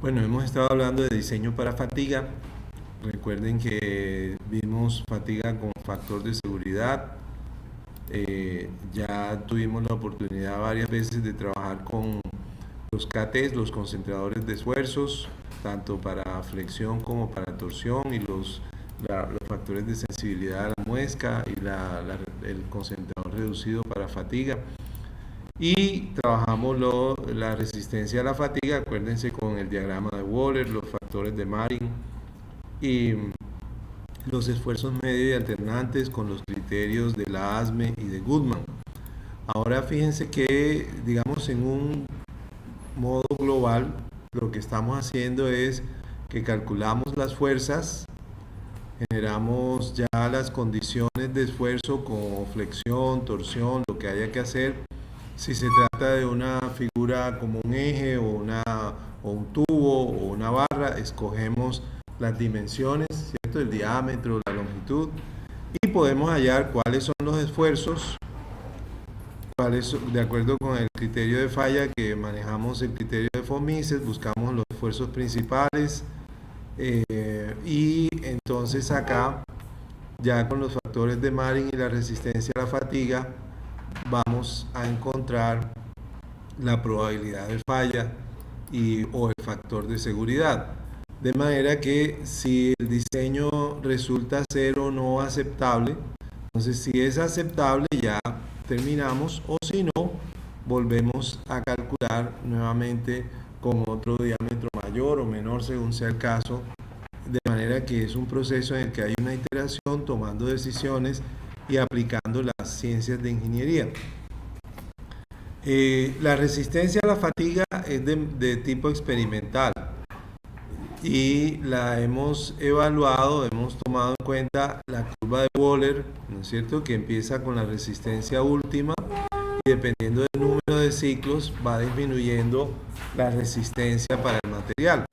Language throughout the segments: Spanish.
Bueno, hemos estado hablando de diseño para fatiga. Recuerden que vimos fatiga como factor de seguridad. Ya tuvimos la oportunidad varias veces de trabajar con los KTs, los concentradores de esfuerzos, tanto para flexión como para torsión, y los factores de sensibilidad a la muesca y el concentrador reducido para fatiga. Y trabajamos la resistencia a la fatiga, acuérdense, con el diagrama de Waller, los factores de Marin y los esfuerzos medios y alternantes con los criterios de la ASME y de Goodman. Ahora fíjense que, digamos, en un modo global, lo que estamos haciendo es que calculamos las fuerzas, generamos ya las condiciones de esfuerzo como flexión, torsión, lo que haya que hacer. Si se trata de una figura como un eje o un tubo o una barra, escogemos las dimensiones, ¿cierto? El diámetro, la longitud, y podemos hallar cuáles son los esfuerzos, de acuerdo con el criterio de falla que manejamos, el criterio de von Mises, buscamos los esfuerzos principales, y entonces acá, ya con los factores de Marin y la resistencia a la fatiga, vamos a encontrar la probabilidad de falla o el factor de seguridad. De manera que si el diseño resulta ser o no aceptable, entonces si es aceptable ya terminamos, o si no, volvemos a calcular nuevamente con otro diámetro mayor o menor según sea el caso, de manera que es un proceso en el que hay una iteración tomando decisiones y aplicando las ciencias de ingeniería. La resistencia a la fatiga es de tipo experimental y la hemos evaluado, hemos tomado en cuenta la curva de Wöhler, ¿no es cierto?, que empieza con la resistencia última y dependiendo del número de ciclos va disminuyendo la resistencia para el material.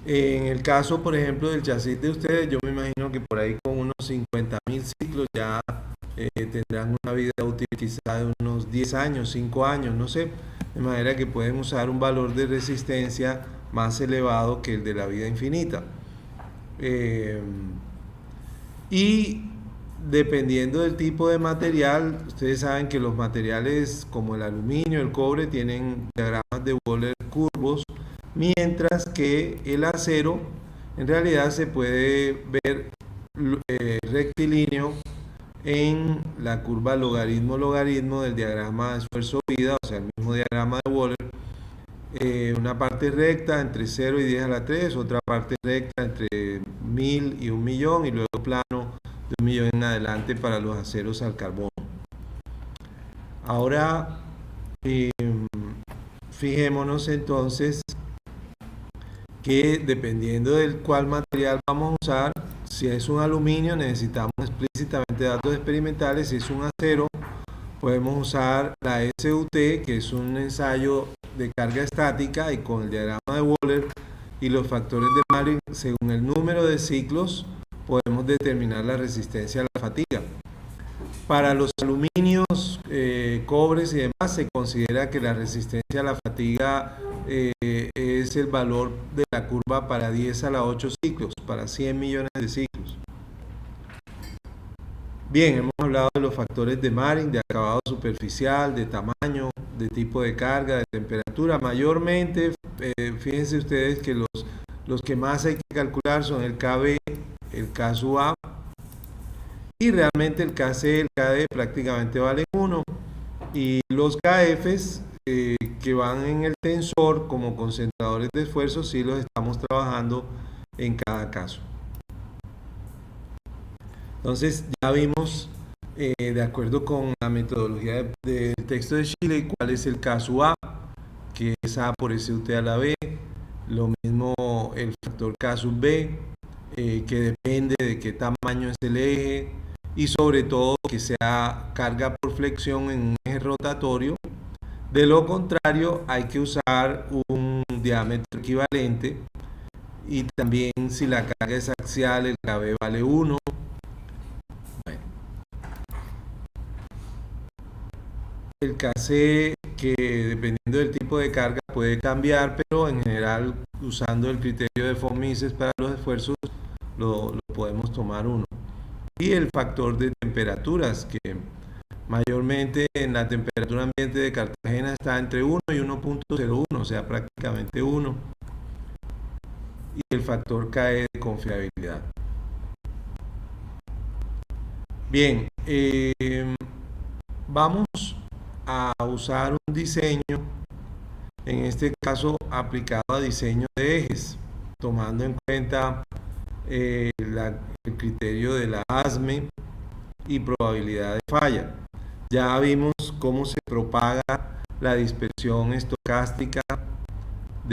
En el caso, por ejemplo, del chasis de ustedes, yo me imagino que por ahí con unos 50.000 ciclos ya tendrán una vida útil quizá de unos 10 años, 5 años, no sé, de manera que pueden usar un valor de resistencia más elevado que el de la vida infinita. Eh, y dependiendo del tipo de material, ustedes saben que los materiales como el aluminio, el cobre, tienen diagramas de Wöhler curvos, mientras que el acero en realidad se puede ver rectilíneo en la curva logaritmo-logaritmo del diagrama de esfuerzo-vida, o sea, el mismo diagrama de Wöhler. Una parte recta entre 0 y 10 a la 3, otra parte recta entre 1000 y 1.000.000, y luego plano de 1.000.000 en adelante para los aceros al carbono. Ahora, fijémonos entonces que dependiendo del cuál material vamos a usar, si es un aluminio necesitamos explícitamente datos experimentales, si es un acero podemos usar la SUT, que es un ensayo de carga estática, y con el diagrama de Wöhler y los factores de Marin, según el número de ciclos podemos determinar la resistencia a la fatiga. Para los aluminios, cobres y demás, se considera que la resistencia a la fatiga es el valor de la curva para 10 a la 8 ciclos, para 100 millones de ciclos. Bien, hemos hablado de los factores de Marin, de acabado superficial, de tamaño, de tipo de carga, de temperatura. Mayormente, fíjense ustedes que los que más hay que calcular son el KB, el K sub A, y realmente el KC, el KD prácticamente valen 1, y los KFs que van en el tensor como concentradores de esfuerzo sí los estamos trabajando en cada caso. Entonces ya vimos, de acuerdo con la metodología del texto de Chile, cuál es el caso A, que es A por SUT a la B, lo mismo el factor K sub B, que depende de qué tamaño es el eje, y sobre todo que sea carga por flexión en un eje rotatorio. De lo contrario, hay que usar un diámetro equivalente, y también si la carga es axial, el KB vale 1. El KC que dependiendo del tipo de carga puede cambiar, pero en general usando el criterio de von Mises para los esfuerzos lo podemos tomar uno. Y el factor de temperaturas, que mayormente en la temperatura ambiente de Cartagena está entre 1 y 1.01, o sea, prácticamente 1. Y el factor KE de confiabilidad. Bien, vamos a usar un diseño, en este caso aplicado a diseño de ejes, tomando en cuenta el criterio de la ASME y probabilidad de falla. Ya vimos cómo se propaga la dispersión estocástica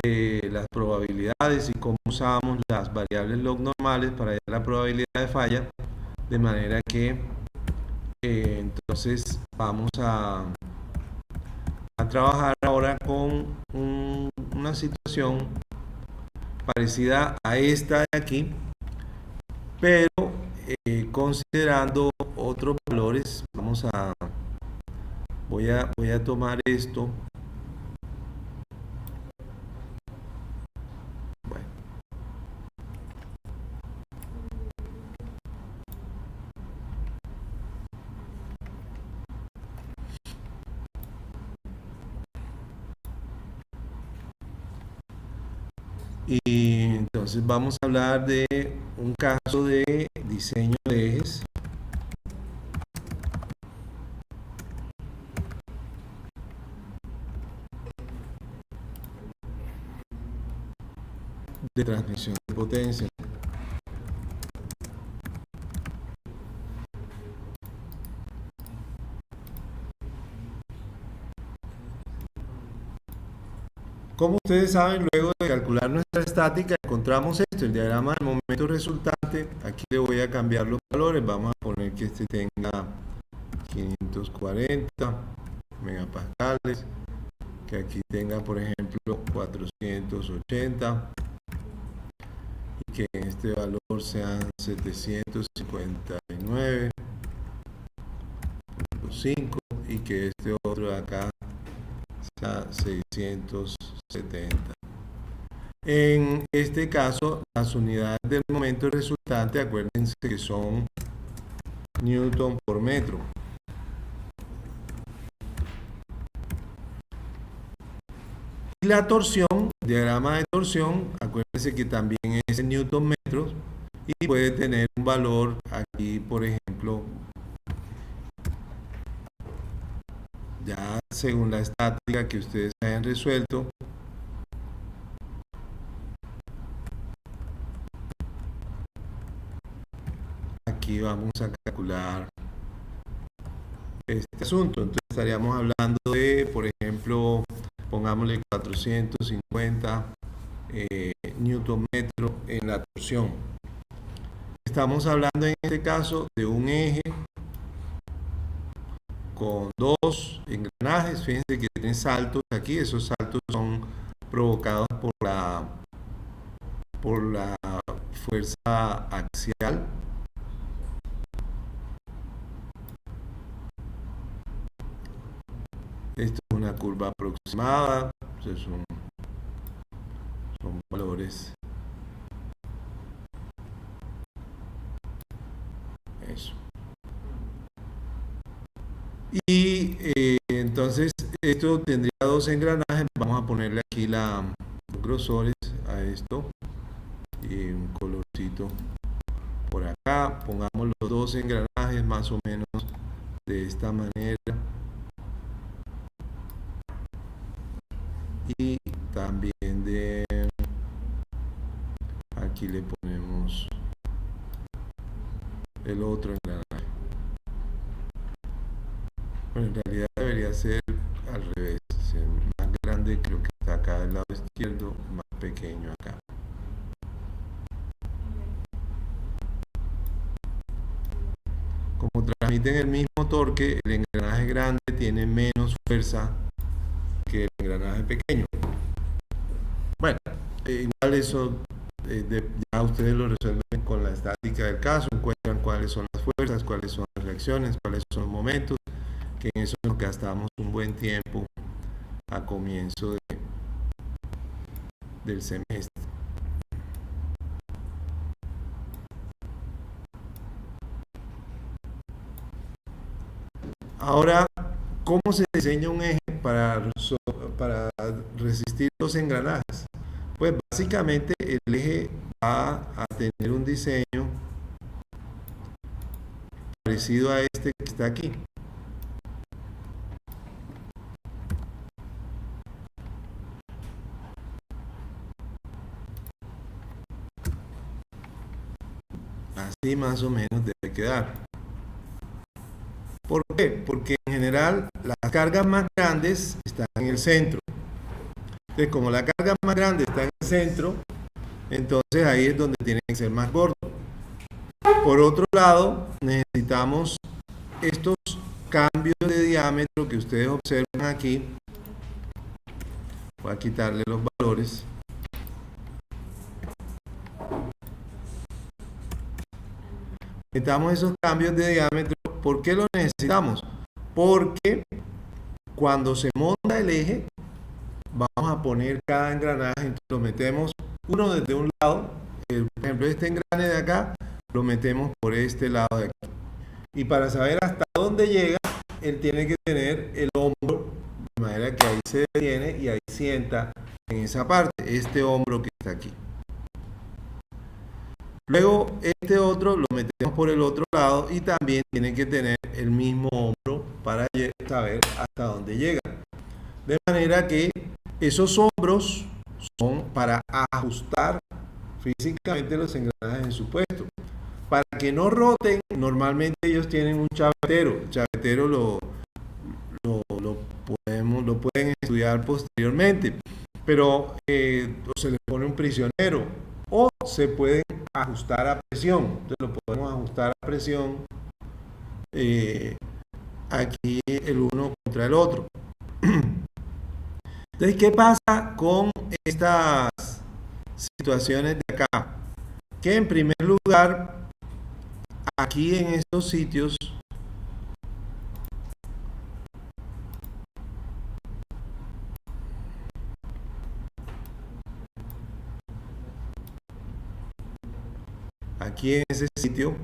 de las probabilidades y cómo usamos las variables log normales para hallar la probabilidad de falla, de manera que entonces vamos a trabajar ahora con una situación parecida a esta de aquí, pero considerando otros valores. Voy a tomar esto. Bueno. Y entonces vamos a hablar de un caso de diseño de ejes. De transmisión de potencia. Como ustedes saben, luego de calcular nuestra estática, encontramos esto, el diagrama del momento resultante. Aquí le voy a cambiar los valores. Vamos a poner que este tenga 540 megapascales, que aquí tenga, por ejemplo, 480, y que este valor sean 759.5, y que este otro de acá sea 670. En este caso, las unidades del momento resultante, acuérdense que son newton por metro. Y la torsión, diagrama de torsión, acuérdense que también es en newton metros y puede tener un valor aquí, por ejemplo, ya según la estática que ustedes hayan resuelto. Aquí vamos a calcular este asunto. Entonces estaríamos hablando de, por ejemplo, pongámosle 450 newton metro en la torsión. Estamos hablando en este caso de un eje con dos engranajes. Fíjense que tienen saltos aquí. Esos saltos son provocados por la fuerza axial. Esto es una curva aproximada. Entonces son valores. Eso. Y entonces esto tendría dos engranajes. Vamos a ponerle aquí los grosores a esto y un colorcito por acá. Pongamos los dos engranajes más o menos de esta manera. Y también aquí le ponemos el otro engranaje. Bueno, en realidad debería ser al revés, más grande creo que está acá del lado izquierdo, más pequeño acá. Como transmiten el mismo torque, el engranaje grande tiene menos fuerza que el engranaje pequeño. Bueno, igual eso ya ustedes lo resuelven con la estática del caso, encuentran cuáles son las fuerzas, cuáles son las reacciones, cuáles son los momentos, que en eso nos gastamos un buen tiempo a comienzo del semestre. Ahora, ¿cómo se diseña un eje para resistir los engranajes? Pues básicamente el eje va a tener un diseño parecido a este que está aquí. Así más o menos debe quedar. ¿Por qué? Porque en general las cargas más grandes están en el centro. Entonces, como la carga más grande está en el centro, entonces ahí es donde tiene que ser más gordo. Por otro lado, necesitamos estos cambios de diámetro que ustedes observan aquí. Voy a quitarle los valores. Necesitamos esos cambios de diámetro. ¿Por qué los necesitamos? Porque cuando se monta el eje, vamos a poner cada engranaje, entonces lo metemos uno desde un lado, por ejemplo este engrane de acá, lo metemos por este lado de aquí. Y para saber hasta dónde llega, él tiene que tener el hombro, de manera que ahí se detiene y ahí sienta en esa parte, este hombro que está aquí. Luego este otro lo metemos por el otro lado y también tiene que tener el mismo hombro para saber hasta dónde llega. De manera que esos hombros son para ajustar físicamente los engranajes en su puesto. Para que no roten, normalmente ellos tienen un chavetero. El chavetero lo pueden estudiar posteriormente, pero se le pone un prisionero o se pueden ajustar a presión. Entonces lo podemos ajustar a presión aquí el uno contra el otro. Entonces, ¿qué pasa con estas situaciones de acá? Que en primer lugar, aquí en estos sitios, aquí en ese sitio,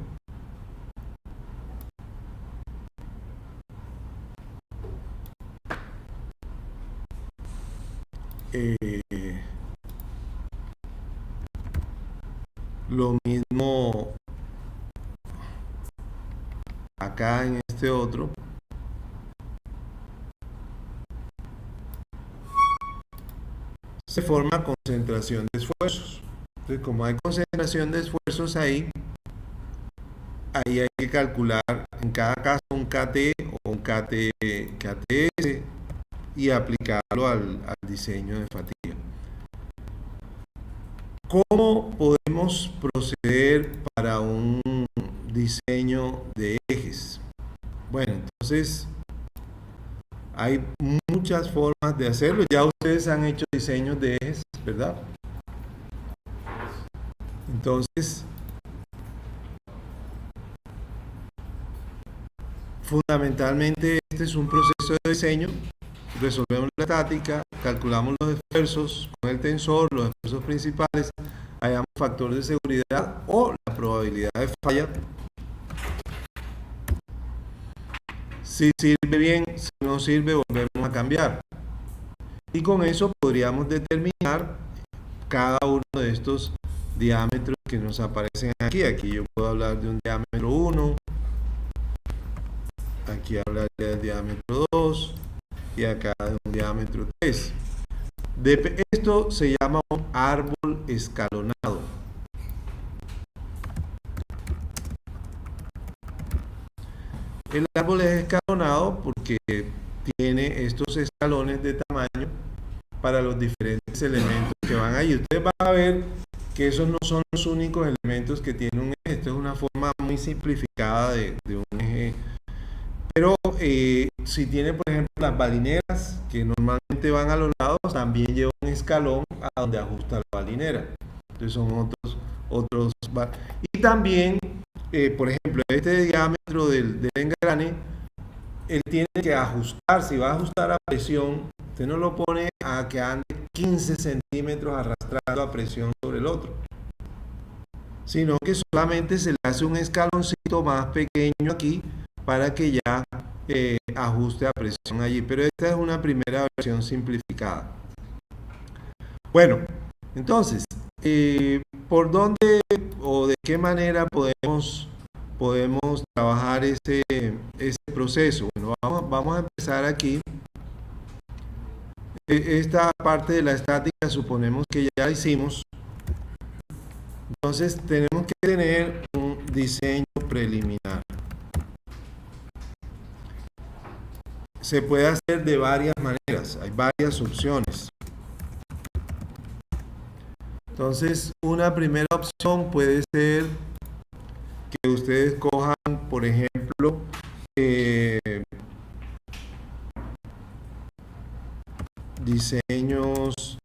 lo mismo acá en este otro, se forma concentración de esfuerzos. Entonces, como hay concentración de esfuerzos ahí hay que calcular en cada caso un KT o un KTS y aplicarlo al diseño de fatiga. ¿Cómo podemos proceder para un diseño de ejes? Bueno, entonces hay muchas formas de hacerlo. Ya ustedes han hecho diseños de ejes, ¿verdad? Entonces, fundamentalmente este es un proceso de diseño. Resolvemos la estática, calculamos los esfuerzos con el tensor, los esfuerzos principales, hallamos factor de seguridad o la probabilidad de falla. Si sirve bien, si no sirve, volvemos a cambiar. Y con eso podríamos determinar cada uno de estos diámetros que nos aparecen aquí. Aquí yo puedo hablar de un diámetro 1, aquí hablar del diámetro 2 y acá de un diámetro 3. Esto se llama un árbol escalonado. El árbol es escalonado porque tiene estos escalones de tamaño para los diferentes elementos que van ahí. Ustedes van a ver que esos no son los únicos elementos que tiene un eje. Esto es una forma muy simplificada de un eje. Pero si tiene, por ejemplo, las balineras que normalmente van a los lados, también lleva un escalón a donde ajusta la balinera. Entonces son otros. Y también, por ejemplo, este diámetro del engrane, él tiene que ajustar. Si va a ajustar a presión, Usted no lo pone a que ande 15 centímetros arrastrando a presión sobre el otro, sino que solamente se le hace un escaloncito más pequeño aquí para que ya ajuste a presión allí. Pero esta es una primera versión simplificada. Bueno, entonces, ¿por dónde o de qué manera podemos trabajar ese proceso? Bueno, vamos a empezar aquí. Esta parte de la estática suponemos que ya la hicimos. Entonces tenemos que tener un diseño preliminar. Se puede hacer de varias maneras, hay varias opciones. Entonces, una primera opción puede ser que ustedes cojan, por ejemplo, diseños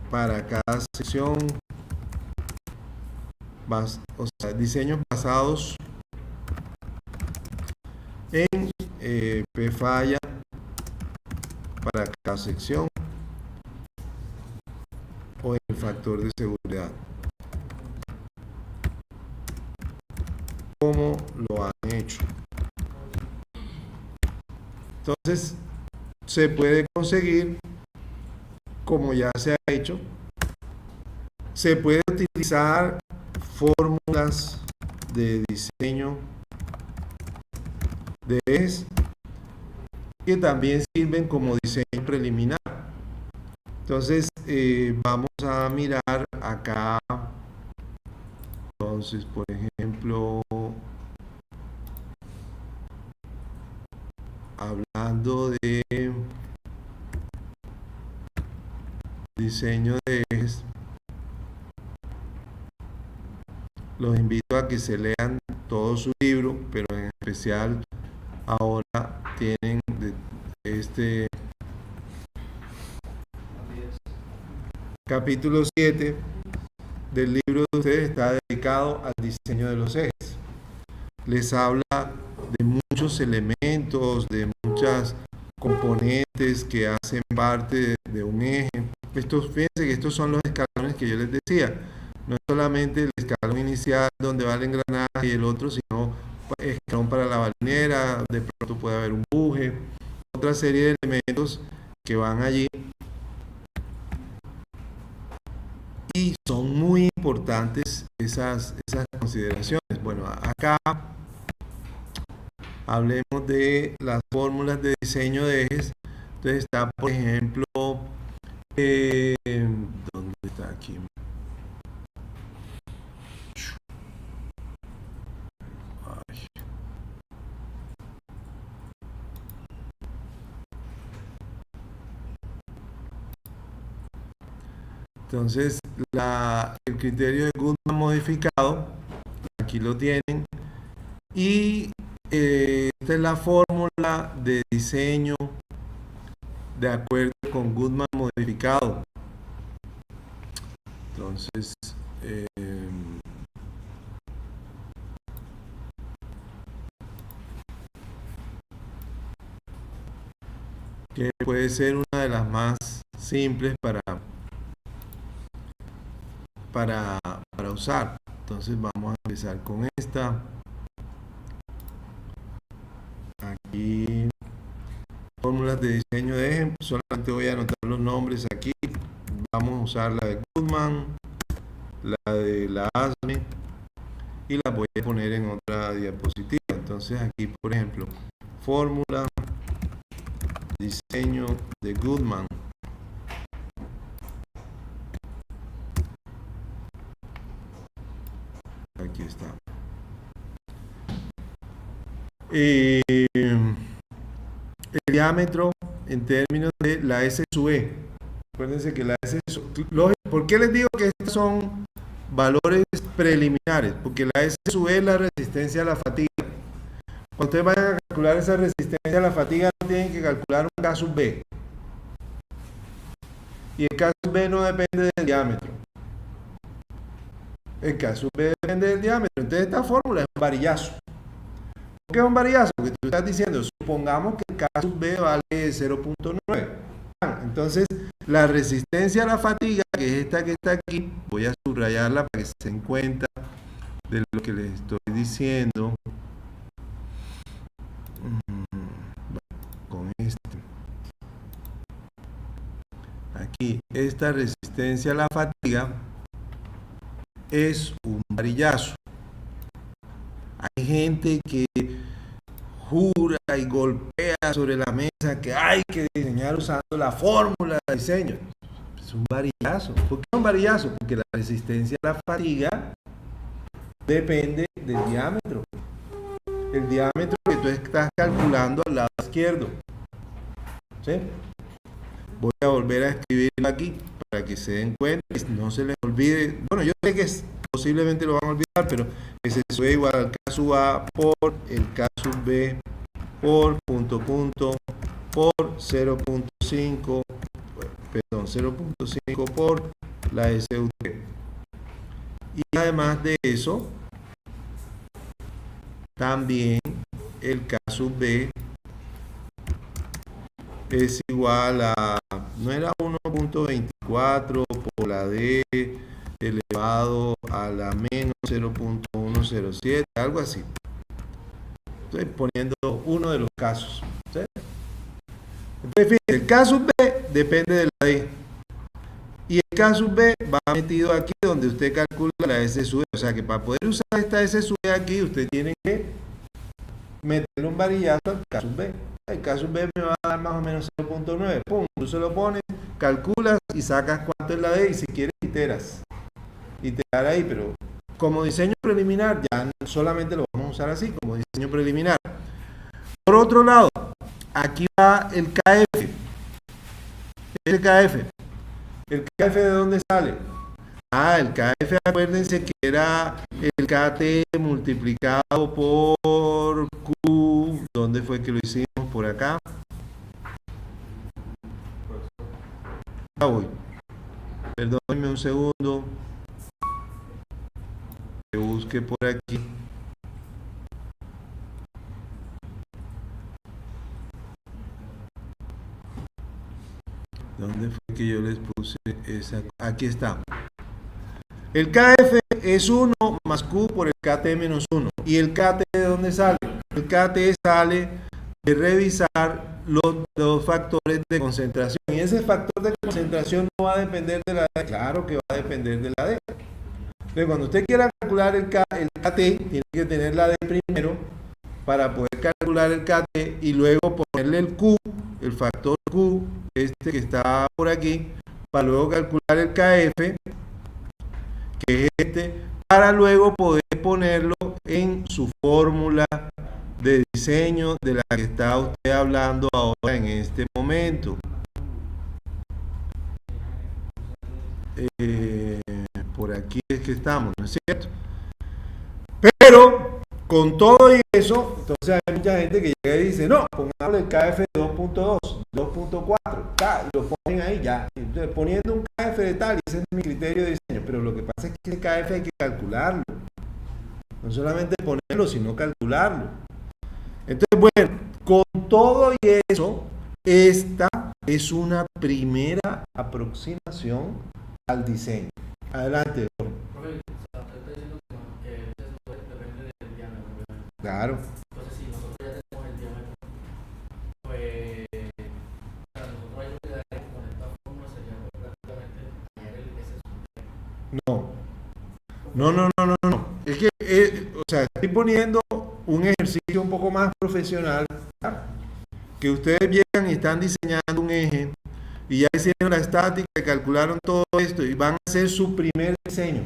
para cada sección, o sea, diseños basados en pfaya para cada sección o en el factor de seguridad, como lo han hecho. Entonces se puede conseguir, como ya se ha hecho, se puede utilizar fórmulas de diseño de ejes que también sirven como diseño preliminar. Entonces vamos a mirar acá. Entonces, por ejemplo, hablando de diseño de ejes, los invito a que se lean todo su libro, pero en especial ahora tienen este capítulo 7 del libro de ustedes, está dedicado al diseño de los ejes. Les habla de muchos elementos, de muchas componentes que hacen parte de un eje. Fíjense que estos son los escalones que yo les decía. No es solamente el escalón inicial donde va el engranaje y el otro, sino escalón para la balinera, de pronto puede haber un buje, otra serie de elementos que van allí y son muy importantes esas consideraciones. Bueno, acá hablemos de las fórmulas de diseño de ejes. Entonces está, por ejemplo, ¿dónde está aquí? Ay. Entonces, el criterio de Goodman modificado, aquí lo tienen, y esta es la fórmula de diseño de acuerdo con Goodman modificado. Entonces, que puede ser una de las más simples para usar. Entonces vamos a empezar con esta. Aquí, fórmulas de diseño de eje. Solamente voy a anotar los nombres aquí. Vamos a usar la de Goodman, la de la ASME, y la voy a poner en otra diapositiva. Entonces aquí, por ejemplo, fórmula diseño de Goodman. Aquí está. El diámetro en términos de la S sub E. Acuérdense que la S sub E, ¿por qué les digo que estos son valores preliminares? Porque la S sub E es la resistencia a la fatiga. Cuando ustedes vayan a calcular esa resistencia a la fatiga, no tienen que calcular un K sub B. Y el K sub B no depende del diámetro. El K sub B depende del diámetro. Entonces esta fórmula es un varillazo. qué es un varillazo? Porque tú estás diciendo, supongamos que el K sub B vale 0.9. Entonces, la resistencia a la fatiga, que es esta que está aquí, voy a subrayarla para que se den cuenta de lo que les estoy diciendo. Con aquí, esta resistencia a la fatiga es un varillazo. Hay gente que jura y golpea sobre la mesa que hay que diseñar usando la fórmula de diseño. Es un varillazo. ¿Por qué es un varillazo? Porque la resistencia a la fatiga depende del diámetro. El diámetro que tú estás calculando al lado izquierdo. ¿Sí? Voy a volver a escribirlo aquí para que se den cuenta y no se les olvide. Bueno, yo sé que posiblemente lo van a olvidar, pero que se sube igual al K sub A por el K sub B por punto por 0.5, perdón, 0.5 por la SUT. Y además de eso, también el K sub B es igual a, no era 1.24 por la D elevado a la menos 0.107, algo así. Estoy poniendo uno de los casos. ¿Sí? Entonces, fíjense, el K sub B depende de la D. Y el K sub B va metido aquí donde usted calcula la S sub D. O sea que para poder usar esta S sub D aquí, usted tiene que meterle un varillazo al K sub B. El K sub B me va a dar más o menos 0.9. Pum, tú se lo pones, calculas y sacas cuánto es la D y si quieres iteras. Iterar ahí, pero como diseño preliminar ya solamente lo vamos a usar así, como diseño preliminar. Por otro lado, aquí va el KF. El KF. ¿El KF de dónde sale? El KF, acuérdense que era el KT multiplicado por Q. ¿Dónde fue que lo hicimos? Por acá. Voy. Perdónenme un segundo. Que busque por aquí. ¿Dónde fue que yo les puse esa? Aquí está. El KF es 1 más Q por el KT menos 1. ¿Y el KT de dónde sale? El KT sale de revisar los factores de concentración. Y ese factor de concentración no va a depender de la D. Claro que va a depender de la D. Entonces, cuando usted quiera calcular el KT, tiene que tener la D primero para poder calcular el KT y luego ponerle el Q, el factor Q, este que está por aquí, para luego calcular el KF, que es este, para luego poder ponerlo en su fórmula de diseño de la que está usted hablando ahora en este momento. Por aquí es que estamos, ¿no es cierto? Pero con todo y eso, entonces hay mucha gente que llega y dice, no, pongámosle el KF 2.2, 2.4, lo ponen ahí ya, entonces, poniendo un KF de tal, ese es mi criterio de diseño, pero lo que pasa es que ese KF hay que calcularlo, no solamente ponerlo, sino calcularlo. Entonces, bueno, con todo y eso, esta es una primera aproximación al diseño. Adelante, Jorge. Claro. Entonces, si nosotros ya tenemos el diámetro, pues nosotros hay que dar con esta fórmula sería prácticamente hallar el S No. Es que, o sea, estoy poniendo un ejercicio un poco más profesional, ¿verdad? Que ustedes llegan y están diseñando un eje y ya hicieron la estática, calcularon todo esto y van a hacer su primer diseño.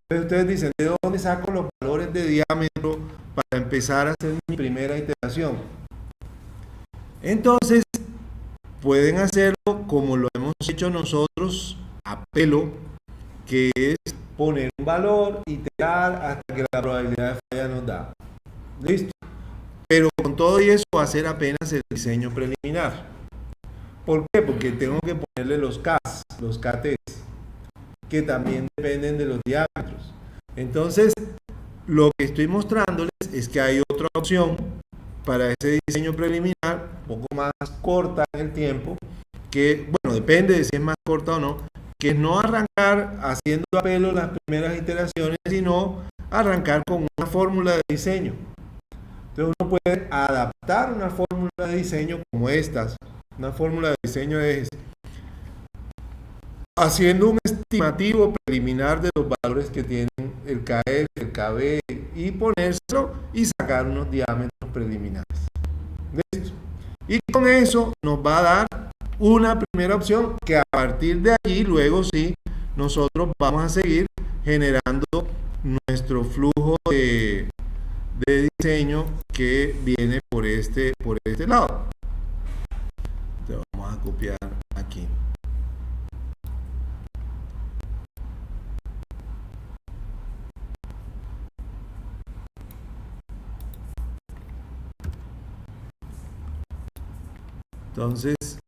Entonces ustedes dicen, ¿de dónde saco los valores de diámetro para empezar a hacer mi primera iteración? Entonces, pueden hacerlo como lo hemos hecho nosotros a pelo, que es poner un valor, iterar hasta que la probabilidad de falla nos da. ¿Listo? Pero con todo y eso va a ser apenas el diseño preliminar. ¿Por qué? Porque tengo que ponerle los Ks, los KTs, que también dependen de los diámetros. Entonces, Lo que estoy mostrándoles es que hay otra opción para ese diseño preliminar, un poco más corta en el tiempo, que, bueno, depende de si es más corta o no, que es no arrancar haciendo a pelo las primeras iteraciones, sino arrancar con una fórmula de diseño. Entonces uno puede adaptar una fórmula de diseño como estas. Una fórmula de diseño es haciendo un estimativo preliminar de los valores que tienen el KF, el KB, y ponérselo y sacar unos diámetros preliminares. ¿Listo? Y con eso nos va a dar una primera opción que a partir de allí, luego sí, nosotros vamos a seguir generando nuestro flujo de diseño que viene por este lado. Entonces vamos a copiar aquí. Entonces,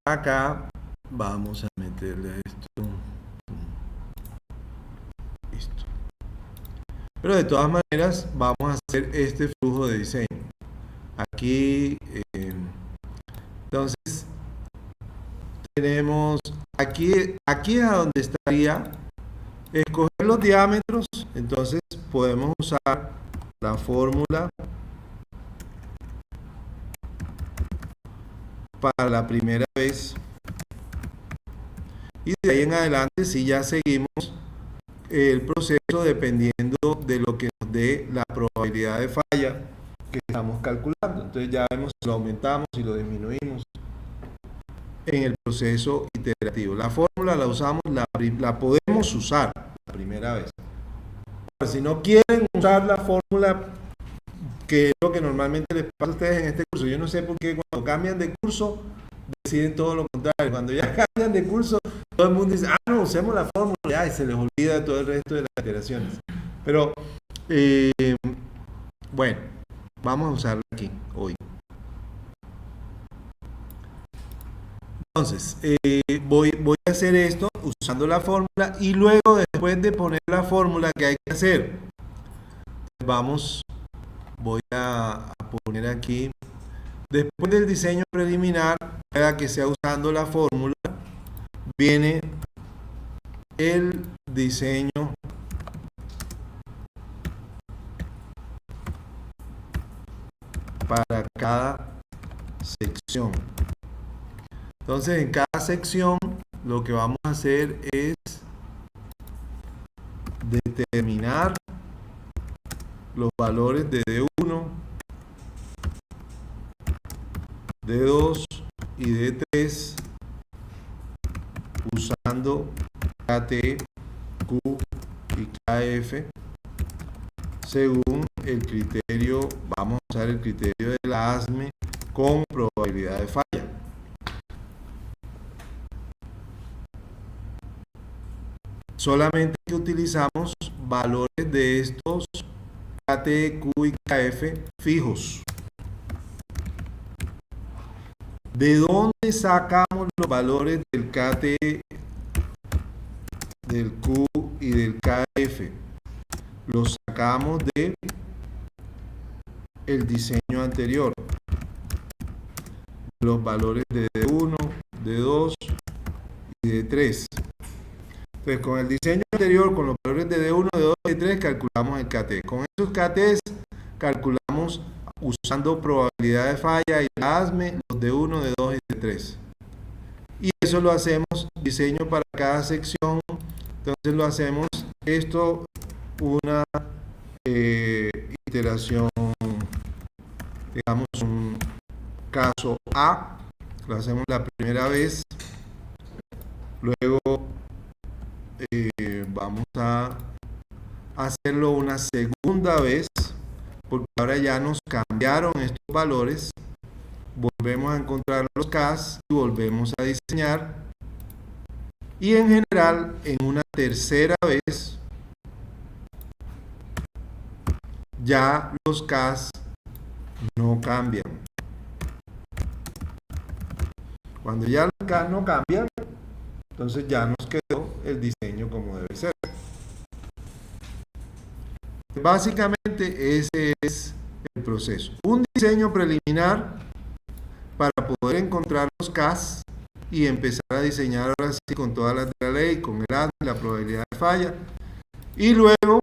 acá vamos a meterle esto. Listo. Pero de todas maneras, vamos a hacer este flujo de diseño. Aquí, entonces, tenemos aquí es a donde estaría escoger los diámetros. Entonces, podemos usar la fórmula para la primera vez, y de ahí en adelante si ya seguimos el proceso dependiendo de lo que nos dé la probabilidad de falla que estamos calculando. Entonces ya vemos si lo aumentamos, si lo disminuimos en el proceso iterativo. La fórmula la usamos, la podemos usar la primera vez. Si no quieren usar la fórmula, que es lo que normalmente les pasa a ustedes en este curso, yo no sé por qué cuando cambian de curso deciden todo lo contrario. Cuando ya cambian de curso, todo el mundo dice, no, usemos la fórmula, ya, y se les olvida todo el resto de las iteraciones. Pero, bueno, vamos a usarla aquí hoy. Entonces, voy a hacer esto usando la fórmula, y luego, después de poner la fórmula, que hay que hacer, voy a poner aquí, después del diseño preliminar, para que sea usando la fórmula, viene el diseño para cada sección. Entonces, en cada sección lo que vamos a hacer es determinar los valores de D1, D2 y D3 usando KT, Q y KF según el criterio. Vamos a usar el criterio de la ASME con probabilidad de falla. Solamente que utilizamos valores de estos KT, Q y KF fijos. ¿De dónde sacamos los valores del KT, del Q y del KF? Los sacamos de el diseño anterior. Los valores de D1, D2 y D3. Entonces, con el diseño anterior, con los valores de D1, D2 y D3, calculamos el KT. Con esos KTs, calculamos usando probabilidad de falla y la ASME, los D1, D2 y D3. Y eso lo hacemos, diseño para cada sección. Entonces lo hacemos, esto, una iteración, digamos, un caso A, lo hacemos la primera vez. Luego vamos a hacerlo una segunda vez, porque ahora ya nos cambiaron estos valores. Volvemos a encontrar los Ks y volvemos a diseñar. Y en general, en una tercera vez, ya los Ks no cambian. Cuando ya los Ks no cambian, entonces ya nos quedó el diseño como debe ser. Básicamente ese es el proceso. Un diseño preliminar para poder encontrar los CAS y empezar a diseñar ahora sí con todas las de la ley, con el ADME, la probabilidad de falla. Y luego,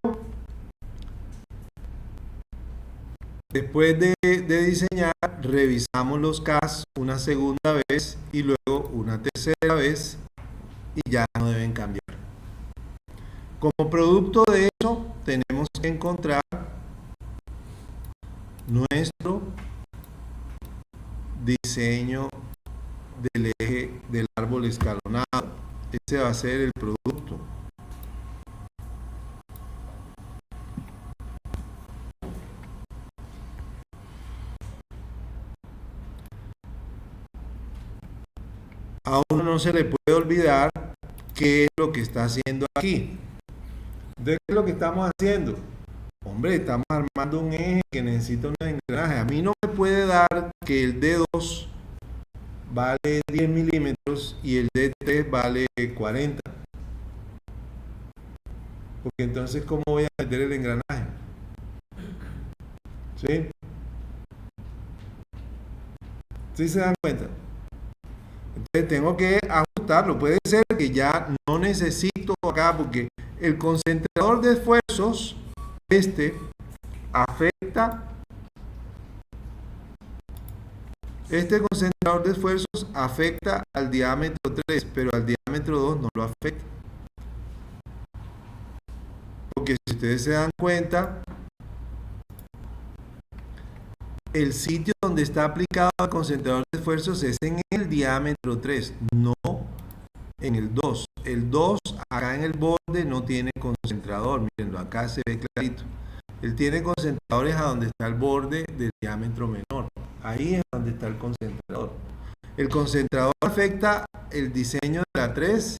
después de diseñar, revisamos los CAS una segunda vez y luego una tercera vez y ya no deben cambiar. Como producto de eso, tenemos que encontrar nuestro diseño del eje del árbol escalonado. Ese va a ser el producto. A uno no se le puede olvidar qué es lo que está haciendo aquí. Entonces, ¿qué es lo que estamos haciendo? Hombre, estamos armando un eje que necesita unos engranajes. A mí no me puede dar que el D2 vale 10 milímetros y el D3 vale 40. Porque entonces, ¿cómo voy a meter el engranaje? ¿Sí? ¿Sí se dan cuenta? Entonces tengo que ajustarlo. Puede ser que ya no necesito acá porque el concentrador de esfuerzos, este concentrador de esfuerzos afecta al diámetro 3, pero al diámetro 2 no lo afecta. Porque si ustedes se dan cuenta, el sitio donde está aplicado el concentrador de esfuerzos es en el diámetro 3, no en el 2. El 2 acá en el borde no tiene concentrador, mírenlo, acá se ve clarito. Él tiene concentradores a donde está el borde del diámetro menor. Ahí es donde está el concentrador. El concentrador afecta el diseño de la 3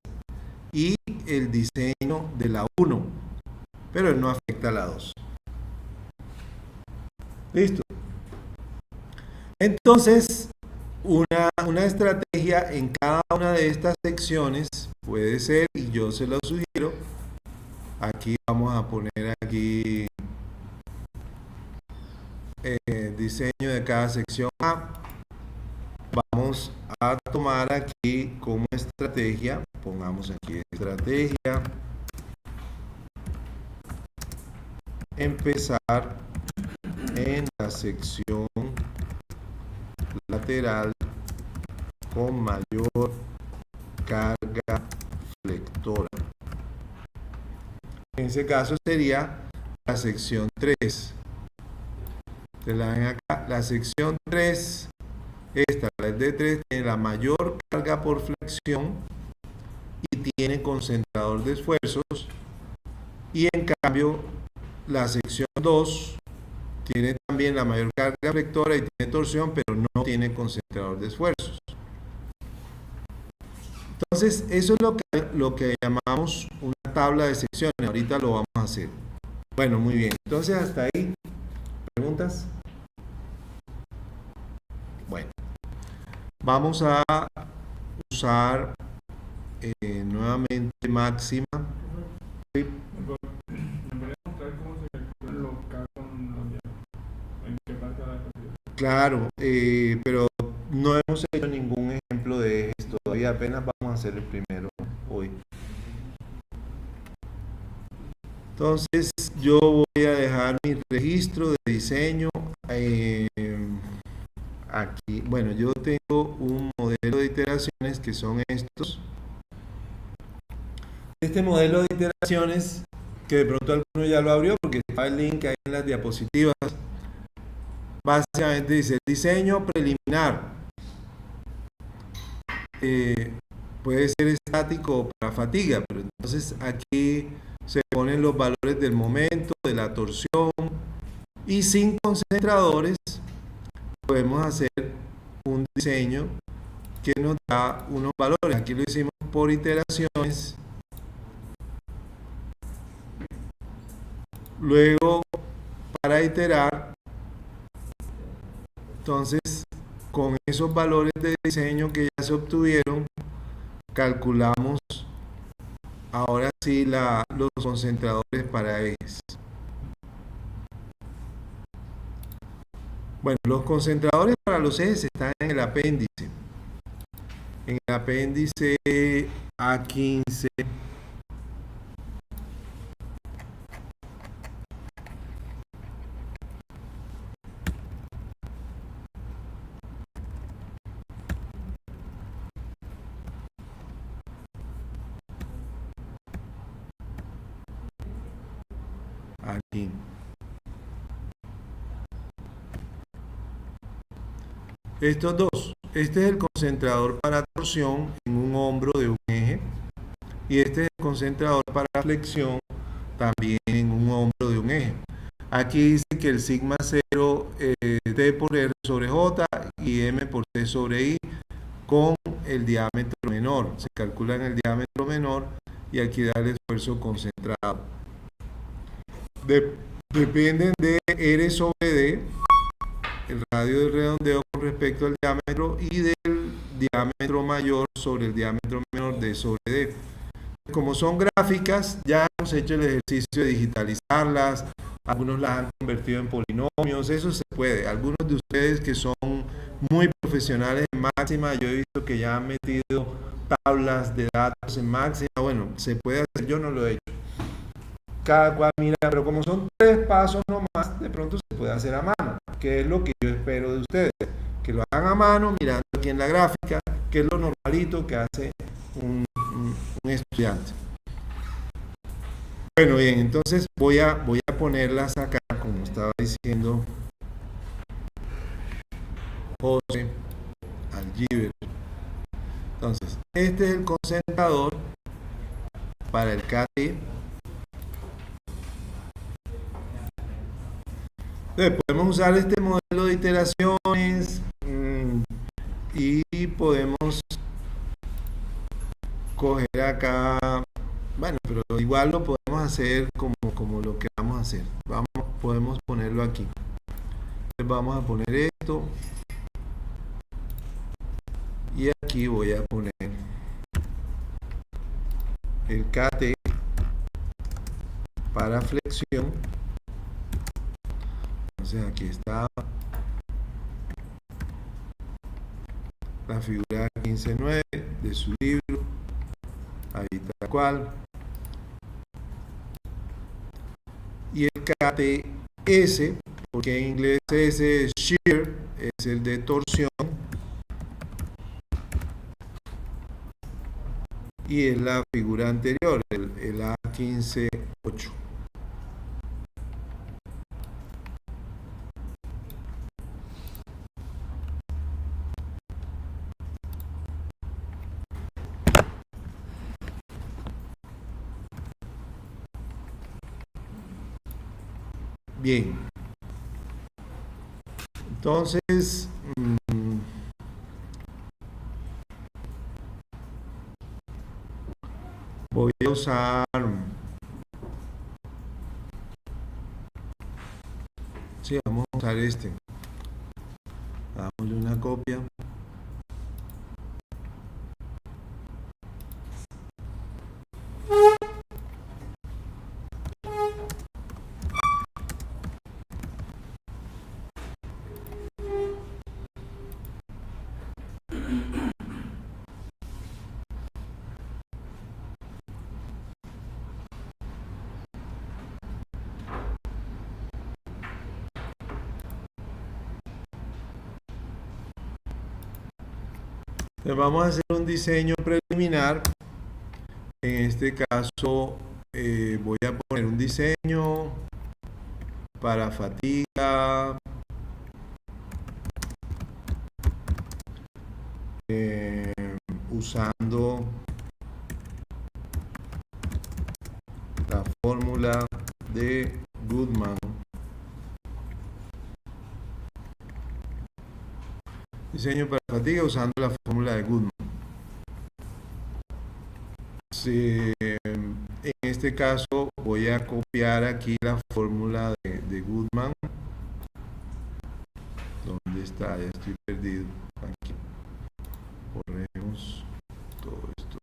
y el diseño de la 1, pero él no afecta a la 2. ¿Listo? Entonces, una estrategia en cada una de estas secciones puede ser, y yo se lo sugiero, aquí vamos a poner aquí diseño de cada sección A. Vamos a tomar aquí como estrategia, pongamos aquí estrategia, empezar en la sección lateral con mayor carga flectora. En ese caso sería la sección 3. Se la ven acá, la sección 3, esta, la D3, tiene la mayor carga por flexión y tiene concentrador de esfuerzos, y en cambio la sección 2 tiene también la mayor carga flectora y tiene torsión, pero no tiene concentrador de esfuerzos. Entonces, eso es lo que llamamos una tabla de secciones. Ahorita lo vamos a hacer. Bueno, muy bien. Entonces, hasta ahí. ¿Preguntas? Bueno, vamos a usar nuevamente máxima. Sí. Claro, pero no hemos hecho ningún ejemplo de esto todavía, apenas vamos a hacer el primero hoy. Entonces yo voy a dejar mi registro de diseño aquí. Bueno, yo tengo un modelo de iteraciones que son estos. Este modelo de iteraciones, que de pronto alguno ya lo abrió porque está el link ahí en las diapositivas. Básicamente dice diseño preliminar. Puede ser estático o para fatiga, pero entonces aquí se ponen los valores del momento, de la torsión, y sin concentradores podemos hacer un diseño que nos da unos valores. Aquí lo hicimos por iteraciones. Luego, para iterar, entonces, con esos valores de diseño que ya se obtuvieron, calculamos ahora sí los concentradores para ejes. Bueno, los concentradores para los ejes están en el apéndice. En el apéndice A15. Aquí. Estos dos. Este es el concentrador para torsión en un hombro de un eje. Y este es el concentrador para flexión también en un hombro de un eje. Aquí dice que el sigma 0 T por R sobre J y M por T sobre I con el diámetro menor. Se calcula en el diámetro menor y aquí da el esfuerzo concentrado. Dependen de R sobre D, el radio del redondeo con respecto al diámetro, y del diámetro mayor sobre el diámetro menor D sobre D. Como son gráficas, ya hemos hecho el ejercicio de digitalizarlas, algunos las han convertido en polinomios, eso se puede. Algunos de ustedes que son muy profesionales en máxima, yo he visto que ya han metido tablas de datos en máxima, bueno, se puede hacer, yo no lo he hecho. Cada cual mira, pero como son 3 pasos nomás, de pronto se puede hacer a mano, que es lo que yo espero de ustedes, que lo hagan a mano mirando aquí en la gráfica, que es lo normalito que hace un estudiante. Bueno, bien, entonces voy a ponerlas acá, como estaba diciendo José Algiver. Entonces, este es el concentrador para el KT. Entonces, podemos usar este modelo de iteraciones y podemos coger acá, bueno, pero igual lo podemos hacer como lo que vamos a hacer. Podemos ponerlo aquí. Entonces vamos a poner esto y aquí voy a poner el KT para flexión. Entonces aquí está la figura 15.9 de su libro, ahí tal cual. Y el KTS, porque en inglés S es shear, es el de torsión, y es la figura anterior, el A15.8. Bien, entonces voy a usar, sí, vamos a usar este, dámosle una copia. Entonces vamos a hacer un diseño preliminar. En este caso voy a poner un diseño para fatiga, usando la fórmula de Goodman. Diseño para fatiga usando la fórmula de Goodman. En este caso voy a copiar aquí la fórmula de Goodman. ¿Dónde está? Ya estoy perdido. Aquí. Ponemos todo esto.